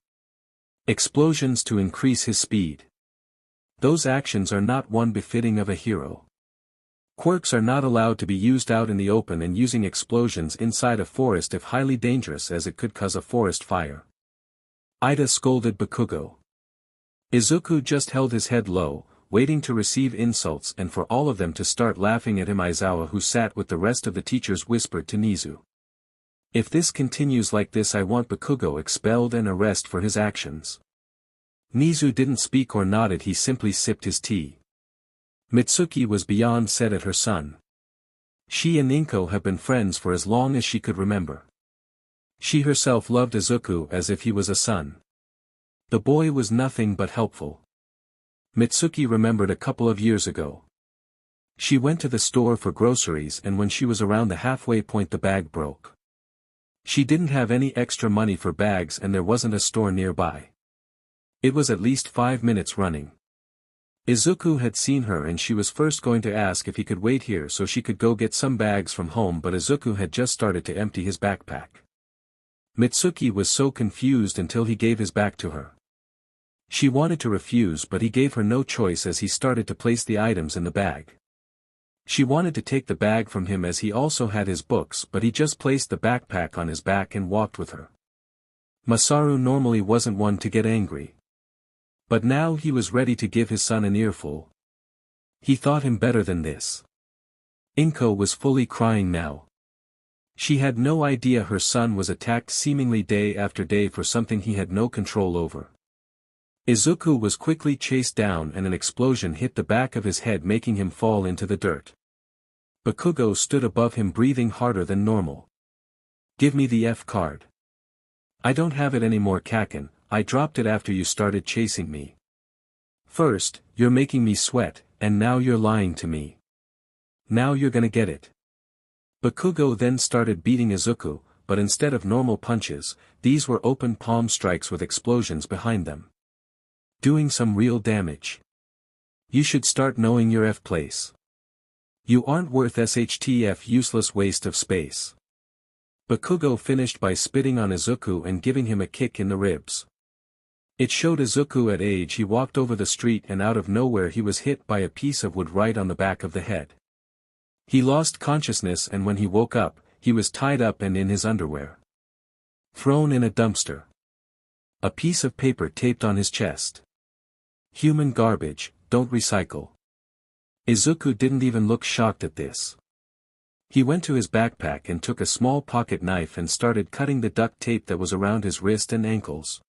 Explosions to increase his speed. Those actions are not one befitting of a hero. Quirks are not allowed to be used out in the open and using explosions inside a forest if highly dangerous as it could cause a forest fire. Ida scolded Bakugo. Izuku just held his head low, waiting to receive insults and for all of them to start laughing at him. Aizawa who sat with the rest of the teachers whispered to Nizu. If this continues like this I want Bakugo expelled and arrested for his actions. Nizu didn't speak or nodded he simply sipped his tea. Mitsuki was beyond sad at her son. She and Inko have been friends for as long as she could remember. She herself loved Izuku as if he was a son. The boy was nothing but helpful. Mitsuki remembered a couple of years ago. She went to the store for groceries and when she was around the halfway point the bag broke. She didn't have any extra money for bags and there wasn't a store nearby. It was at least 5 minutes running. Izuku had seen her and she was first going to ask if he could wait here so she could go get some bags from home but Izuku had just started to empty his backpack. Mitsuki was so confused until he gave his back to her. She wanted to refuse but he gave her no choice as he started to place the items in the bag. She wanted to take the bag from him as he also had his books but he just placed the backpack on his back and walked with her. Masaru normally wasn't one to get angry. But now he was ready to give his son an earful. He thought him better than this. Inko was fully crying now. She had no idea her son was attacked seemingly day after day for something he had no control over. Izuku was quickly chased down and an explosion hit the back of his head making him fall into the dirt. Bakugo stood above him breathing harder than normal. Give me the F card. I don't have it anymore Kaken, I dropped it after you started chasing me. First, you're making me sweat, and now you're lying to me. Now you're gonna get it. Bakugo then started beating Izuku, but instead of normal punches, these were open palm strikes with explosions behind them. Doing some real damage. You should start knowing your place. You aren't worth SHTF, useless waste of space. Bakugo finished by spitting on Izuku and giving him a kick in the ribs. It showed Izuku at age. He walked over the street and out of nowhere he was hit by a piece of wood right on the back of the head. He lost consciousness, and when he woke up, he was tied up and in his underwear. Thrown in a dumpster. A piece of paper taped on his chest. Human garbage, don't recycle. Izuku didn't even look shocked at this. He went to his backpack and took a small pocket knife and started cutting the duct tape that was around his wrist and ankles.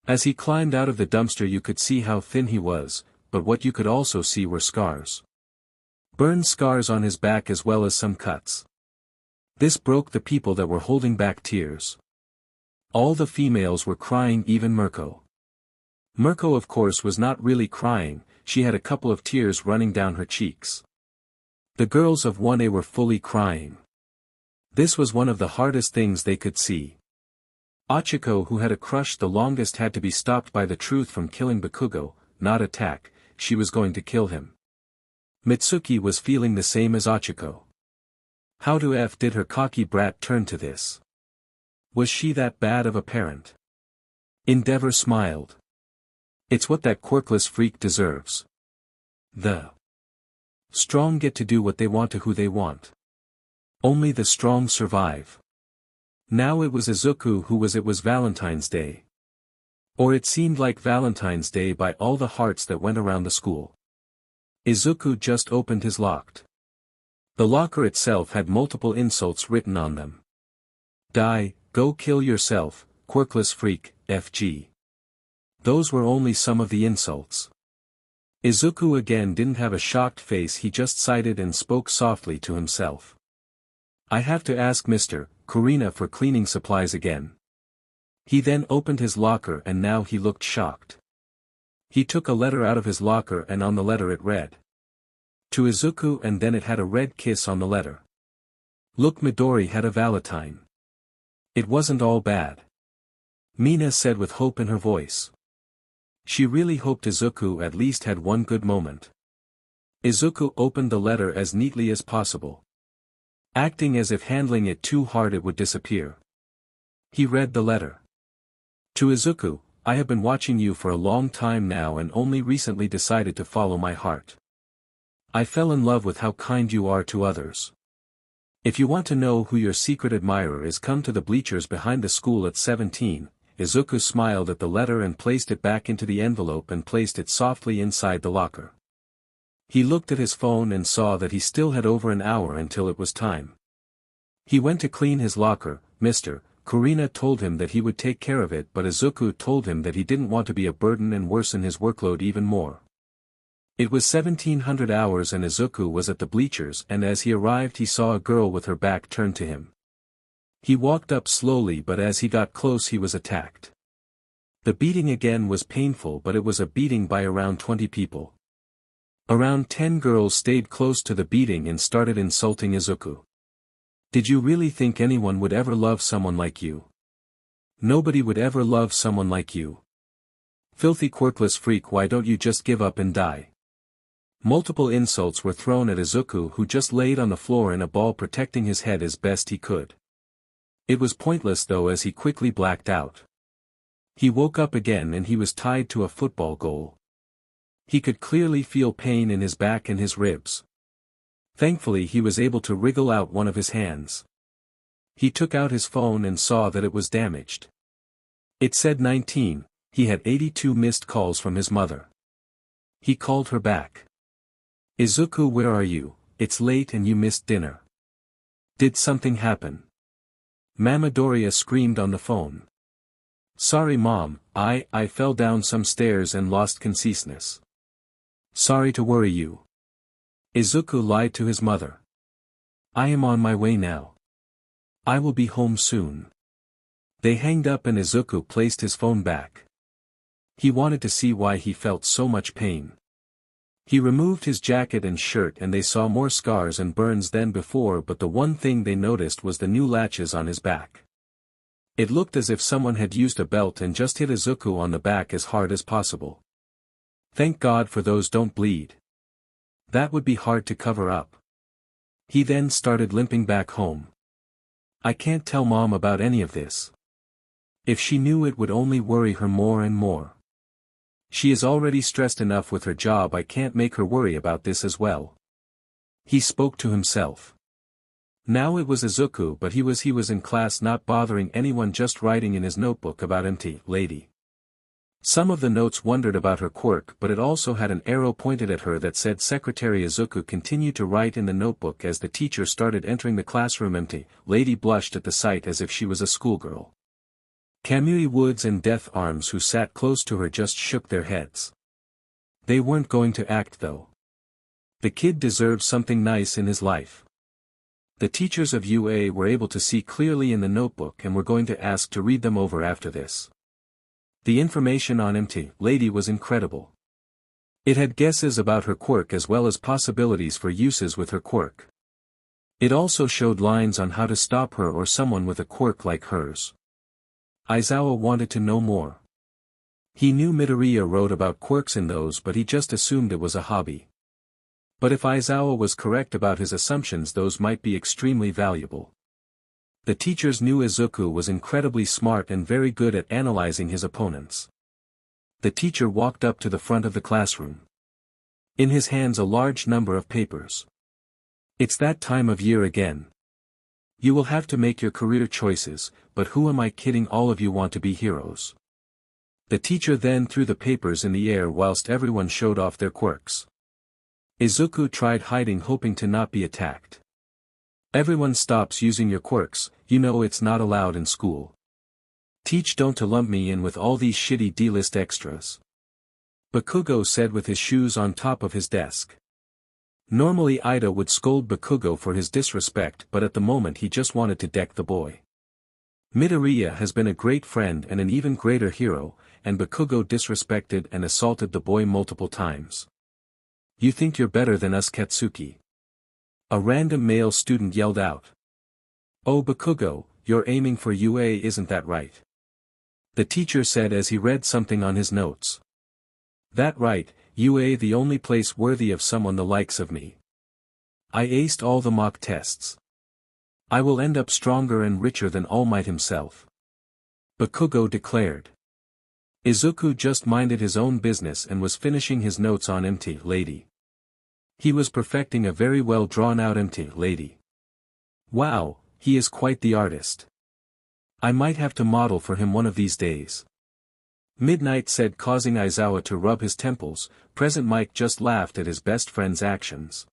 As he climbed out of the dumpster you could see how thin he was, but what you could also see were scars. Burned scars on his back as well as some cuts. This broke the people that were holding back tears. All the females were crying, even Mirko. Mirko of course was not really crying, she had a couple of tears running down her cheeks. The girls of 1A were fully crying. This was one of the hardest things they could see. Ochiko, who had a crush the longest, had to be stopped by the truth from killing Bakugo, not attack, she was going to kill him. Mitsuki was feeling the same as Ochiko. How to F did her cocky brat turn to this? Was she that bad of a parent? Endeavor smiled. It's what that quirkless freak deserves. The strong get to do what they want to who they want. Only the strong survive. Now it was Izuku who was. It was Valentine's Day. Or it seemed like Valentine's Day by all the hearts that went around the school. Izuku just opened his locked. The locker itself had multiple insults written on them. Die, go kill yourself, quirkless freak, FG. Those were only some of the insults. Izuku again didn't have a shocked face, he just sighed and spoke softly to himself. I have to ask Mr. Kurina for cleaning supplies again. He then opened his locker and now he looked shocked. He took a letter out of his locker and on the letter it read. To Izuku, and then it had a red kiss on the letter. Look, Midori had a Valentine. It wasn't all bad. Mina said with hope in her voice. She really hoped Izuku at least had one good moment. Izuku opened the letter as neatly as possible. Acting as if handling it too hard it would disappear. He read the letter. To Izuku, I have been watching you for a long time now and only recently decided to follow my heart. I fell in love with how kind you are to others. If you want to know who your secret admirer is, come to the bleachers behind the school at 17. Izuku smiled at the letter and placed it back into the envelope and placed it softly inside the locker. He looked at his phone and saw that he still had over an hour until it was time. He went to clean his locker. Mr. Kurina told him that he would take care of it, but Izuku told him that he didn't want to be a burden and worsen his workload even more. It was 1700 hours and Izuku was at the bleachers, and as he arrived he saw a girl with her back turned to him. He walked up slowly, but as he got close he was attacked. The beating again was painful, but it was a beating by around 20 people. Around 10 girls stayed close to the beating and started insulting Izuku. Did you really think anyone would ever love someone like you? Nobody would ever love someone like you. Filthy quirkless freak, why don't you just give up and die? Multiple insults were thrown at Izuku, who just laid on the floor in a ball protecting his head as best he could. It was pointless though, as he quickly blacked out. He woke up again and he was tied to a football goal. He could clearly feel pain in his back and his ribs. Thankfully he was able to wriggle out one of his hands. He took out his phone and saw that it was damaged. It said 19, he had 82 missed calls from his mother. He called her back. Izuku, where are you? It's late and you missed dinner. Did something happen? Midoriya screamed on the phone. Sorry mom, I fell down some stairs and lost consciousness. Sorry to worry you. Izuku lied to his mother. I am on my way now. I will be home soon. They hanged up and Izuku placed his phone back. He wanted to see why he felt so much pain. He removed his jacket and shirt and they saw more scars and burns than before, but the one thing they noticed was the new latches on his back. It looked as if someone had used a belt and just hit Izuku on the back as hard as possible. Thank God for those don't bleed. That would be hard to cover up. He then started limping back home. I can't tell Mom about any of this. If she knew, it would only worry her more and more. She is already stressed enough with her job, I can't make her worry about this as well. He spoke to himself. Now it was Izuku, but he was in class, not bothering anyone, just writing in his notebook about empty lady. Some of the notes wondered about her quirk, but it also had an arrow pointed at her that said Secretary. Izuku continued to write in the notebook as the teacher started entering the classroom. Empty lady blushed at the sight as if she was a schoolgirl. Kamui Woods and Death Arms, who sat close to her, just shook their heads. They weren't going to act though. The kid deserves something nice in his life. The teachers of UA were able to see clearly in the notebook and were going to ask to read them over after this. The information on empty lady was incredible. It had guesses about her quirk as well as possibilities for uses with her quirk. It also showed lines on how to stop her or someone with a quirk like hers. Aizawa wanted to know more. He knew Midoriya wrote about quirks in those, but he just assumed it was a hobby. But if Aizawa was correct about his assumptions, those might be extremely valuable. The teachers knew Izuku was incredibly smart and very good at analyzing his opponents. The teacher walked up to the front of the classroom. In his hands a large number of papers. It's that time of year again. You will have to make your career choices, but who am I kidding, all of you want to be heroes. The teacher then threw the papers in the air whilst everyone showed off their quirks. Izuku tried hiding, hoping to not be attacked. Everyone stops using your quirks, you know it's not allowed in school. Teach don't to lump me in with all these shitty D-list extras. Bakugo said with his shoes on top of his desk. Normally Ida would scold Bakugo for his disrespect, but at the moment he just wanted to deck the boy. Midoriya has been a great friend and an even greater hero, and Bakugo disrespected and assaulted the boy multiple times. You think you're better than us, Katsuki? A random male student yelled out. Oh Bakugo, you're aiming for UA, isn't that right? The teacher said as he read something on his notes. That right, UA the only place worthy of someone the likes of me. I aced all the mock tests. I will end up stronger and richer than All Might himself. Bakugo declared. Izuku just minded his own business and was finishing his notes on empty lady. He was perfecting a very well drawn out empty lady. Wow, he is quite the artist. I might have to model for him one of these days. Midnight said, causing Aizawa to rub his temples. Present Mike just laughed at his best friend's actions.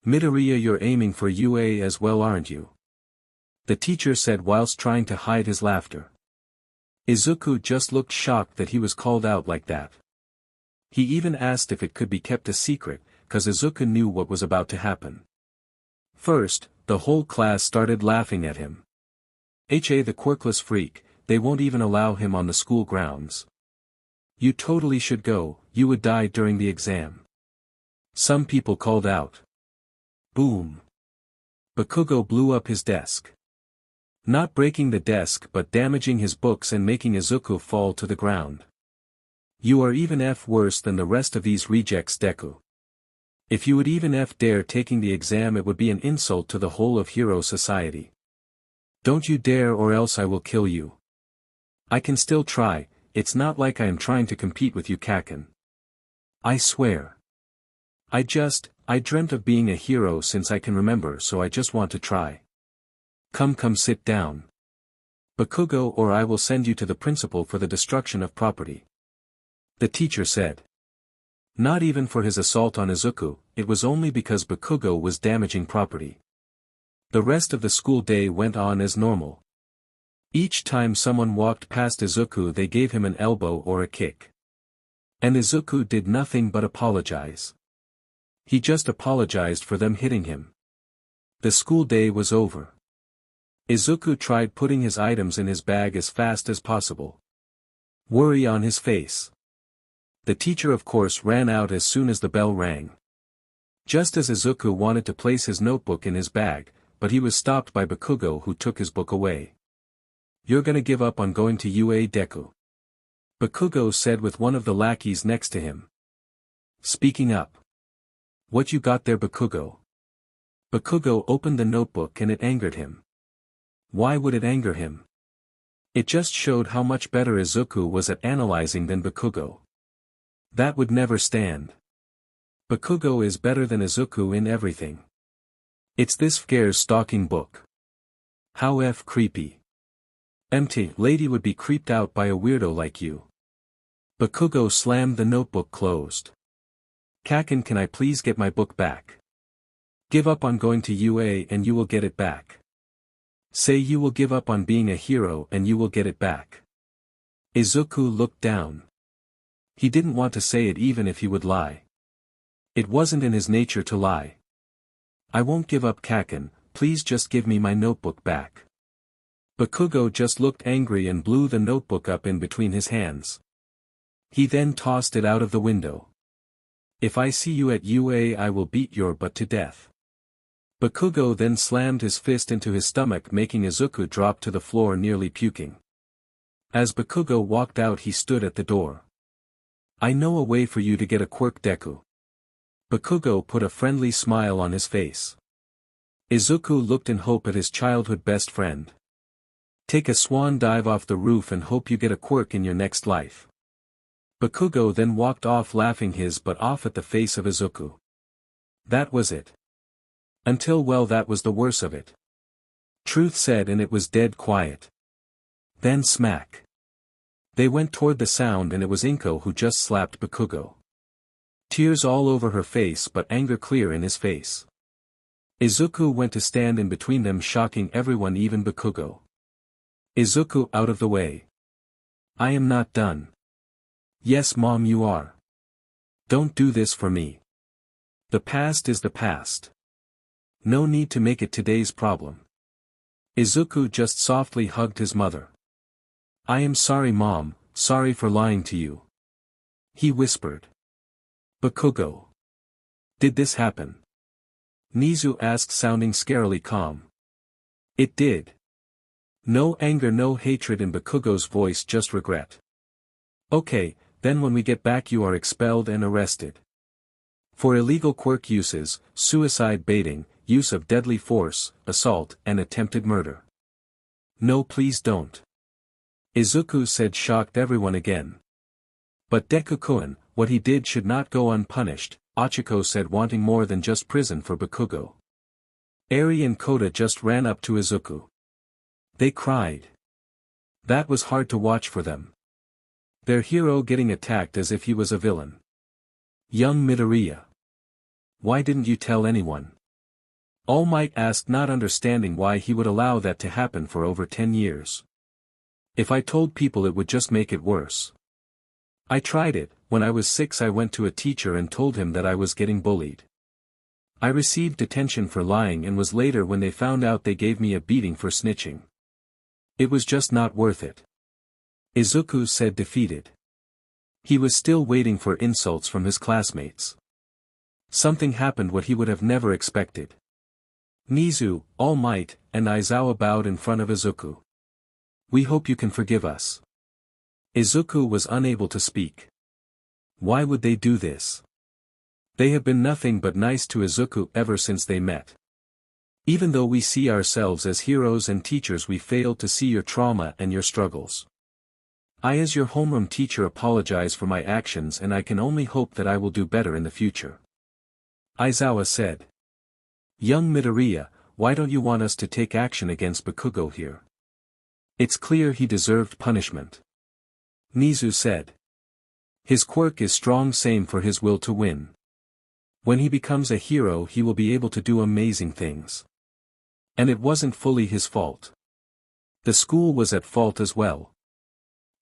Midoriya, you're aiming for UA as well, aren't you? The teacher said whilst trying to hide his laughter. Izuku just looked shocked that he was called out like that. He even asked if it could be kept a secret, cause Izuku knew what was about to happen. First, the whole class started laughing at him. The quirkless freak, they won't even allow him on the school grounds. You totally should go, you would die during the exam. Some people called out. Boom. Bakugo blew up his desk. Not breaking the desk but damaging his books and making Izuku fall to the ground. You are even worse than the rest of these rejects, Deku. If you would even dare taking the exam, it would be an insult to the whole of Hero Society. Don't you dare or else I will kill you. I can still try, it's not like I am trying to compete with you, Kaken. I swear. I dreamt of being a hero since I can remember, so I just want to try. Come sit down. Bakugo, or I will send you to the principal for the destruction of property. The teacher said. Not even for his assault on Izuku, it was only because Bakugo was damaging property. The rest of the school day went on as normal. Each time someone walked past Izuku, they gave him an elbow or a kick. And Izuku did nothing but apologize. He just apologized for them hitting him. The school day was over. Izuku tried putting his items in his bag as fast as possible. Worry on his face. The teacher of course ran out as soon as the bell rang. Just as Izuku wanted to place his notebook in his bag, but he was stopped by Bakugo who took his book away. "You're gonna give up on going to UA, Deku?" Bakugo said with one of the lackeys next to him. Speaking up. "What you got there, Bakugo?" Bakugo opened the notebook and it angered him. Why would it anger him? It just showed how much better Izuku was at analyzing than Bakugo. That would never stand. Bakugo is better than Izuku in everything. It's this Fgare's stalking book. How creepy. Empty lady would be creeped out by a weirdo like you. Bakugo slammed the notebook closed. "Kaken, can I please get my book back? Give up on going to UA and you will get it back. Say you will give up on being a hero and you will get it back." Izuku looked down. He didn't want to say it even if he would lie. It wasn't in his nature to lie. "I won't give up, Kaken, please just give me my notebook back." Bakugo just looked angry and blew the notebook up in between his hands. He then tossed it out of the window. "If I see you at UA I will beat your butt to death." Bakugo then slammed his fist into his stomach, making Izuku drop to the floor nearly puking. As Bakugo walked out he stood at the door. "I know a way for you to get a quirk, Deku." Bakugo put a friendly smile on his face. Izuku looked in hope at his childhood best friend. "Take a swan dive off the roof and hope you get a quirk in your next life." Bakugo then walked off laughing his butt off at the face of Izuku. That was it. Until that was the worst of it. Truth said and it was dead quiet. Then smack. They went toward the sound and it was Inko who just slapped Bakugo. Tears all over her face but anger clear in his face. Izuku went to stand in between them, shocking everyone, even Bakugo. "Izuku, out of the way. I am not done." "Yes, Mom, you are. Don't do this for me. The past is the past. No need to make it today's problem." Izuku just softly hugged his mother. "I am sorry, Mom, sorry for lying to you," he whispered. "Bakugo. Did this happen?" Nizu asked, sounding scarily calm. "It did." No anger, no hatred in Bakugo's voice, just regret. "Okay, then when we get back you are expelled and arrested. For illegal quirk uses, suicide baiting, use of deadly force, assault, and attempted murder." "No, please don't," Izuku said, shocked everyone again. "But Deku-kun, what he did should not go unpunished," Ochiko said, wanting more than just prison for Bakugo. Eri and Kota just ran up to Izuku. They cried. That was hard to watch for them. Their hero getting attacked as if he was a villain. Young Midoriya. "Why didn't you tell anyone?" All Might asked, not understanding why he would allow that to happen for over 10 years. "If I told people it would just make it worse. I tried it. When I was 6 I went to a teacher and told him that I was getting bullied. I received detention for lying and was later when they found out they gave me a beating for snitching. It was just not worth it." Izuku said, defeated. He was still waiting for insults from his classmates. Something happened what he would have never expected. Nizu, All Might, and Aizawa bowed in front of Izuku. "We hope you can forgive us." Izuku was unable to speak. Why would they do this? They have been nothing but nice to Izuku ever since they met. Even though we see ourselves as heroes and teachers, we fail to see your trauma and your struggles. I as your homeroom teacher apologize for my actions and I can only hope that I will do better in the future. Aizawa said. Young Midoriya, why don't you want us to take action against Bakugo here? It's clear he deserved punishment. Nizu said. His quirk is strong, same for his will to win. When he becomes a hero he will be able to do amazing things. And it wasn't fully his fault. The school was at fault as well.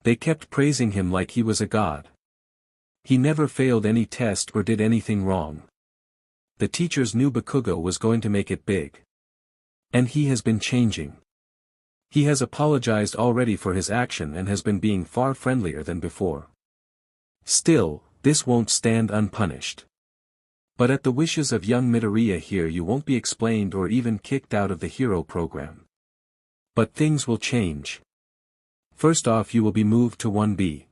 They kept praising him like he was a god. He never failed any test or did anything wrong. The teachers knew Bakugo was going to make it big. And he has been changing. He has apologized already for his action and has been being far friendlier than before. Still, This won't stand unpunished. But at the wishes of young Midoriya here you won't be explained or even kicked out of the hero program. But things will change. First off, you will be moved to 1B.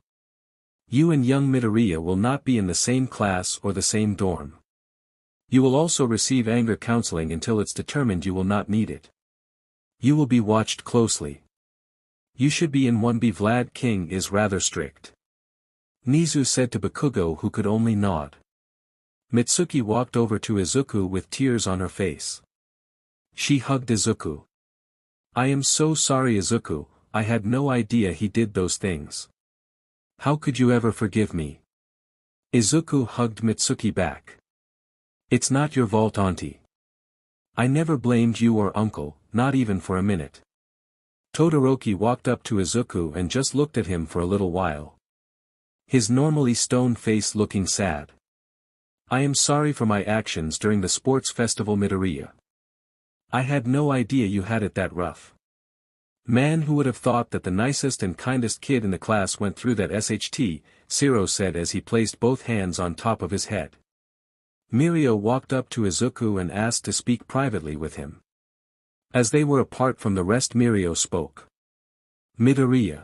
You and young Midoriya will not be in the same class or the same dorm. You will also receive anger counseling until it's determined you will not need it. You will be watched closely. You should be in 1B. Vlad King is rather strict. Nizu said to Bakugo, who could only nod. Mitsuki walked over to Izuku with tears on her face. She hugged Izuku. I am so sorry, Izuku, I had no idea he did those things. How could you ever forgive me? Izuku hugged Mitsuki back. It's not your fault, auntie. I never blamed you or uncle, not even for a minute. Todoroki walked up to Izuku and just looked at him for a little while. His normally stone face looking sad. I am sorry for my actions during the sports festival, Midoriya. I had no idea you had it that rough. Man, who would have thought that the nicest and kindest kid in the class went through that SHT, Zero said as he placed both hands on top of his head. Mirio walked up to Izuku and asked to speak privately with him. As they were apart from the rest, Mirio spoke. Midoriya.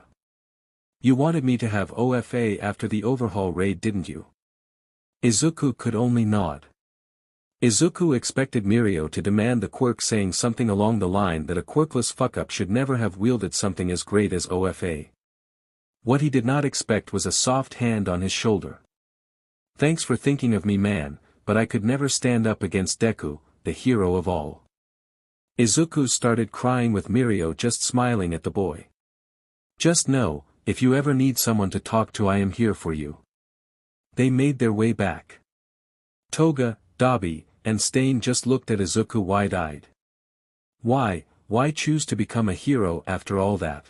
You wanted me to have OFA after the overhaul raid, didn't you? Izuku could only nod. Izuku expected Mirio to demand the quirk, saying something along the line that a quirkless fuck-up should never have wielded something as great as OFA. What he did not expect was a soft hand on his shoulder. Thanks for thinking of me, man, but I could never stand up against Deku, the hero of all. Izuku started crying with Mirio just smiling at the boy. Just know, if you ever need someone to talk to, I am here for you. They made their way back. Toga, Dabi, and Stain just looked at Izuku wide-eyed. Why choose to become a hero after all that?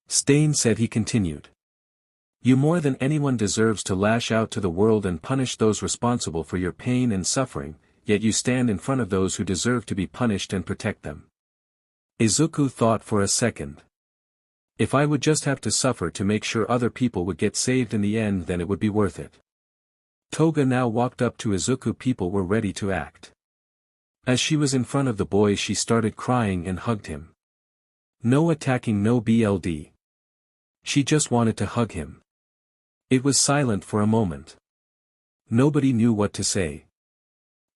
Stain said. He continued. You more than anyone deserves to lash out to the world and punish those responsible for your pain and suffering, yet you stand in front of those who deserve to be punished and protect them. Izuku thought for a second. If I would just have to suffer to make sure other people would get saved in the end, then it would be worth it. Toga now walked up to Izuku. People were ready to act. As she was in front of the boy, she started crying and hugged him. No attacking, no BLD. She just wanted to hug him. It was silent for a moment. Nobody knew what to say.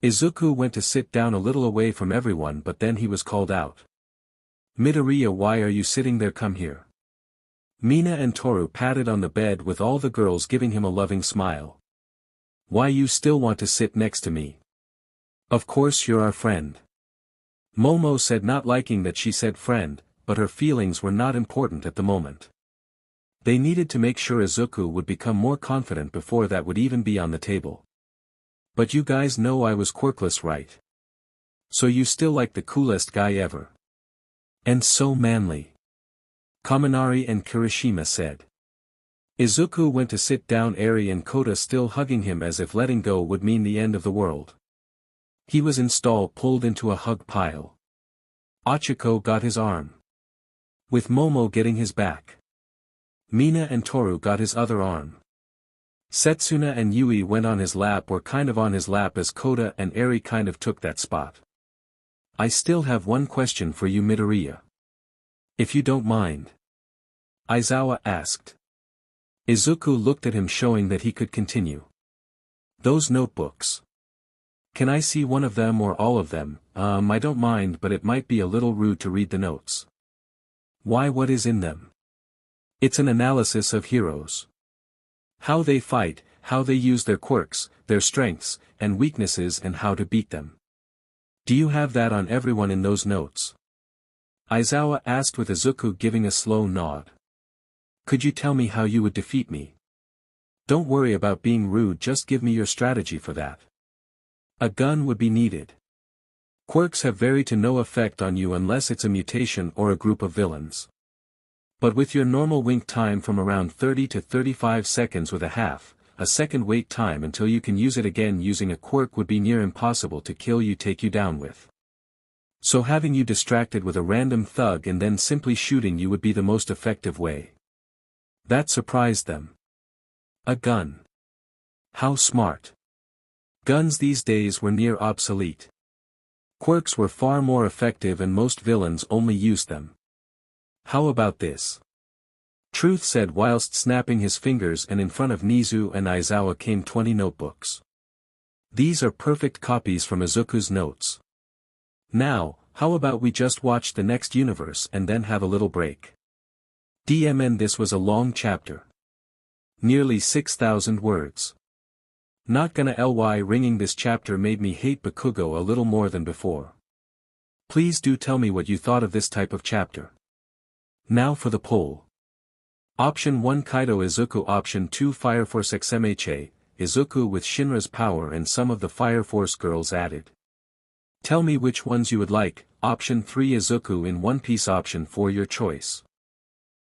Izuku went to sit down a little away from everyone, but then he was called out. Midoriya, why are you sitting there? Come here. Mina and Toru patted on the bed with all the girls giving him a loving smile. Why you still want to sit next to me? Of course you're our friend. Momo said, not liking that she said friend, but her feelings were not important at the moment. They needed to make sure Izuku would become more confident before that would even be on the table. But you guys know I was quirkless, right? So you still like the coolest guy ever. And so manly. Kaminari and Kirishima said. Izuku went to sit down, Eri and Kota still hugging him as if letting go would mean the end of the world. He was pulled into a hug pile. Ochiko got his arm. With Momo getting his back. Mina and Toru got his other arm. Setsuna and Yui went on his lap, or kind of on his lap, as Kota and Eri kind of took that spot. I still have one question for you, Midoriya. If you don't mind. Aizawa asked. Izuku looked at him, showing that he could continue. Those notebooks. Can I see one of them or all of them? I don't mind, but it might be a little rude to read the notes. Why, what is in them? It's an analysis of heroes. How they fight, how they use their quirks, their strengths, and weaknesses, and how to beat them. Do you have that on everyone in those notes? Aizawa asked, with Izuku giving a slow nod. Could you tell me how you would defeat me? Don't worry about being rude, just give me your strategy for that. A gun would be needed. Quirks have very to no effect on you unless it's a mutation or a group of villains. But with your normal wink time from around 30 to 35 seconds with a second wait time until you can use it again, using a quirk would be near impossible to kill you, take you down with. So having you distracted with a random thug and then simply shooting you would be the most effective way. That surprised them. A gun. How smart. Guns these days were near obsolete. Quirks were far more effective and most villains only used them. How about this? Truth said whilst snapping his fingers, and in front of Nizu and Aizawa came 20 notebooks. These are perfect copies from Izuku's notes. Now, how about we just watch the next universe and then have a little break? DMN, this was a long chapter. Nearly 6,000 words. Not gonna lie, ringing this chapter made me hate Bakugo a little more than before. Please do tell me what you thought of this type of chapter. Now for the poll. Option 1 Kaido Izuku, Option 2 Fire Force XMHA, Izuku with Shinra's power and some of the Fire Force girls added. Tell me which ones you would like. Option 3 Izuku in One Piece, Option 4 your choice.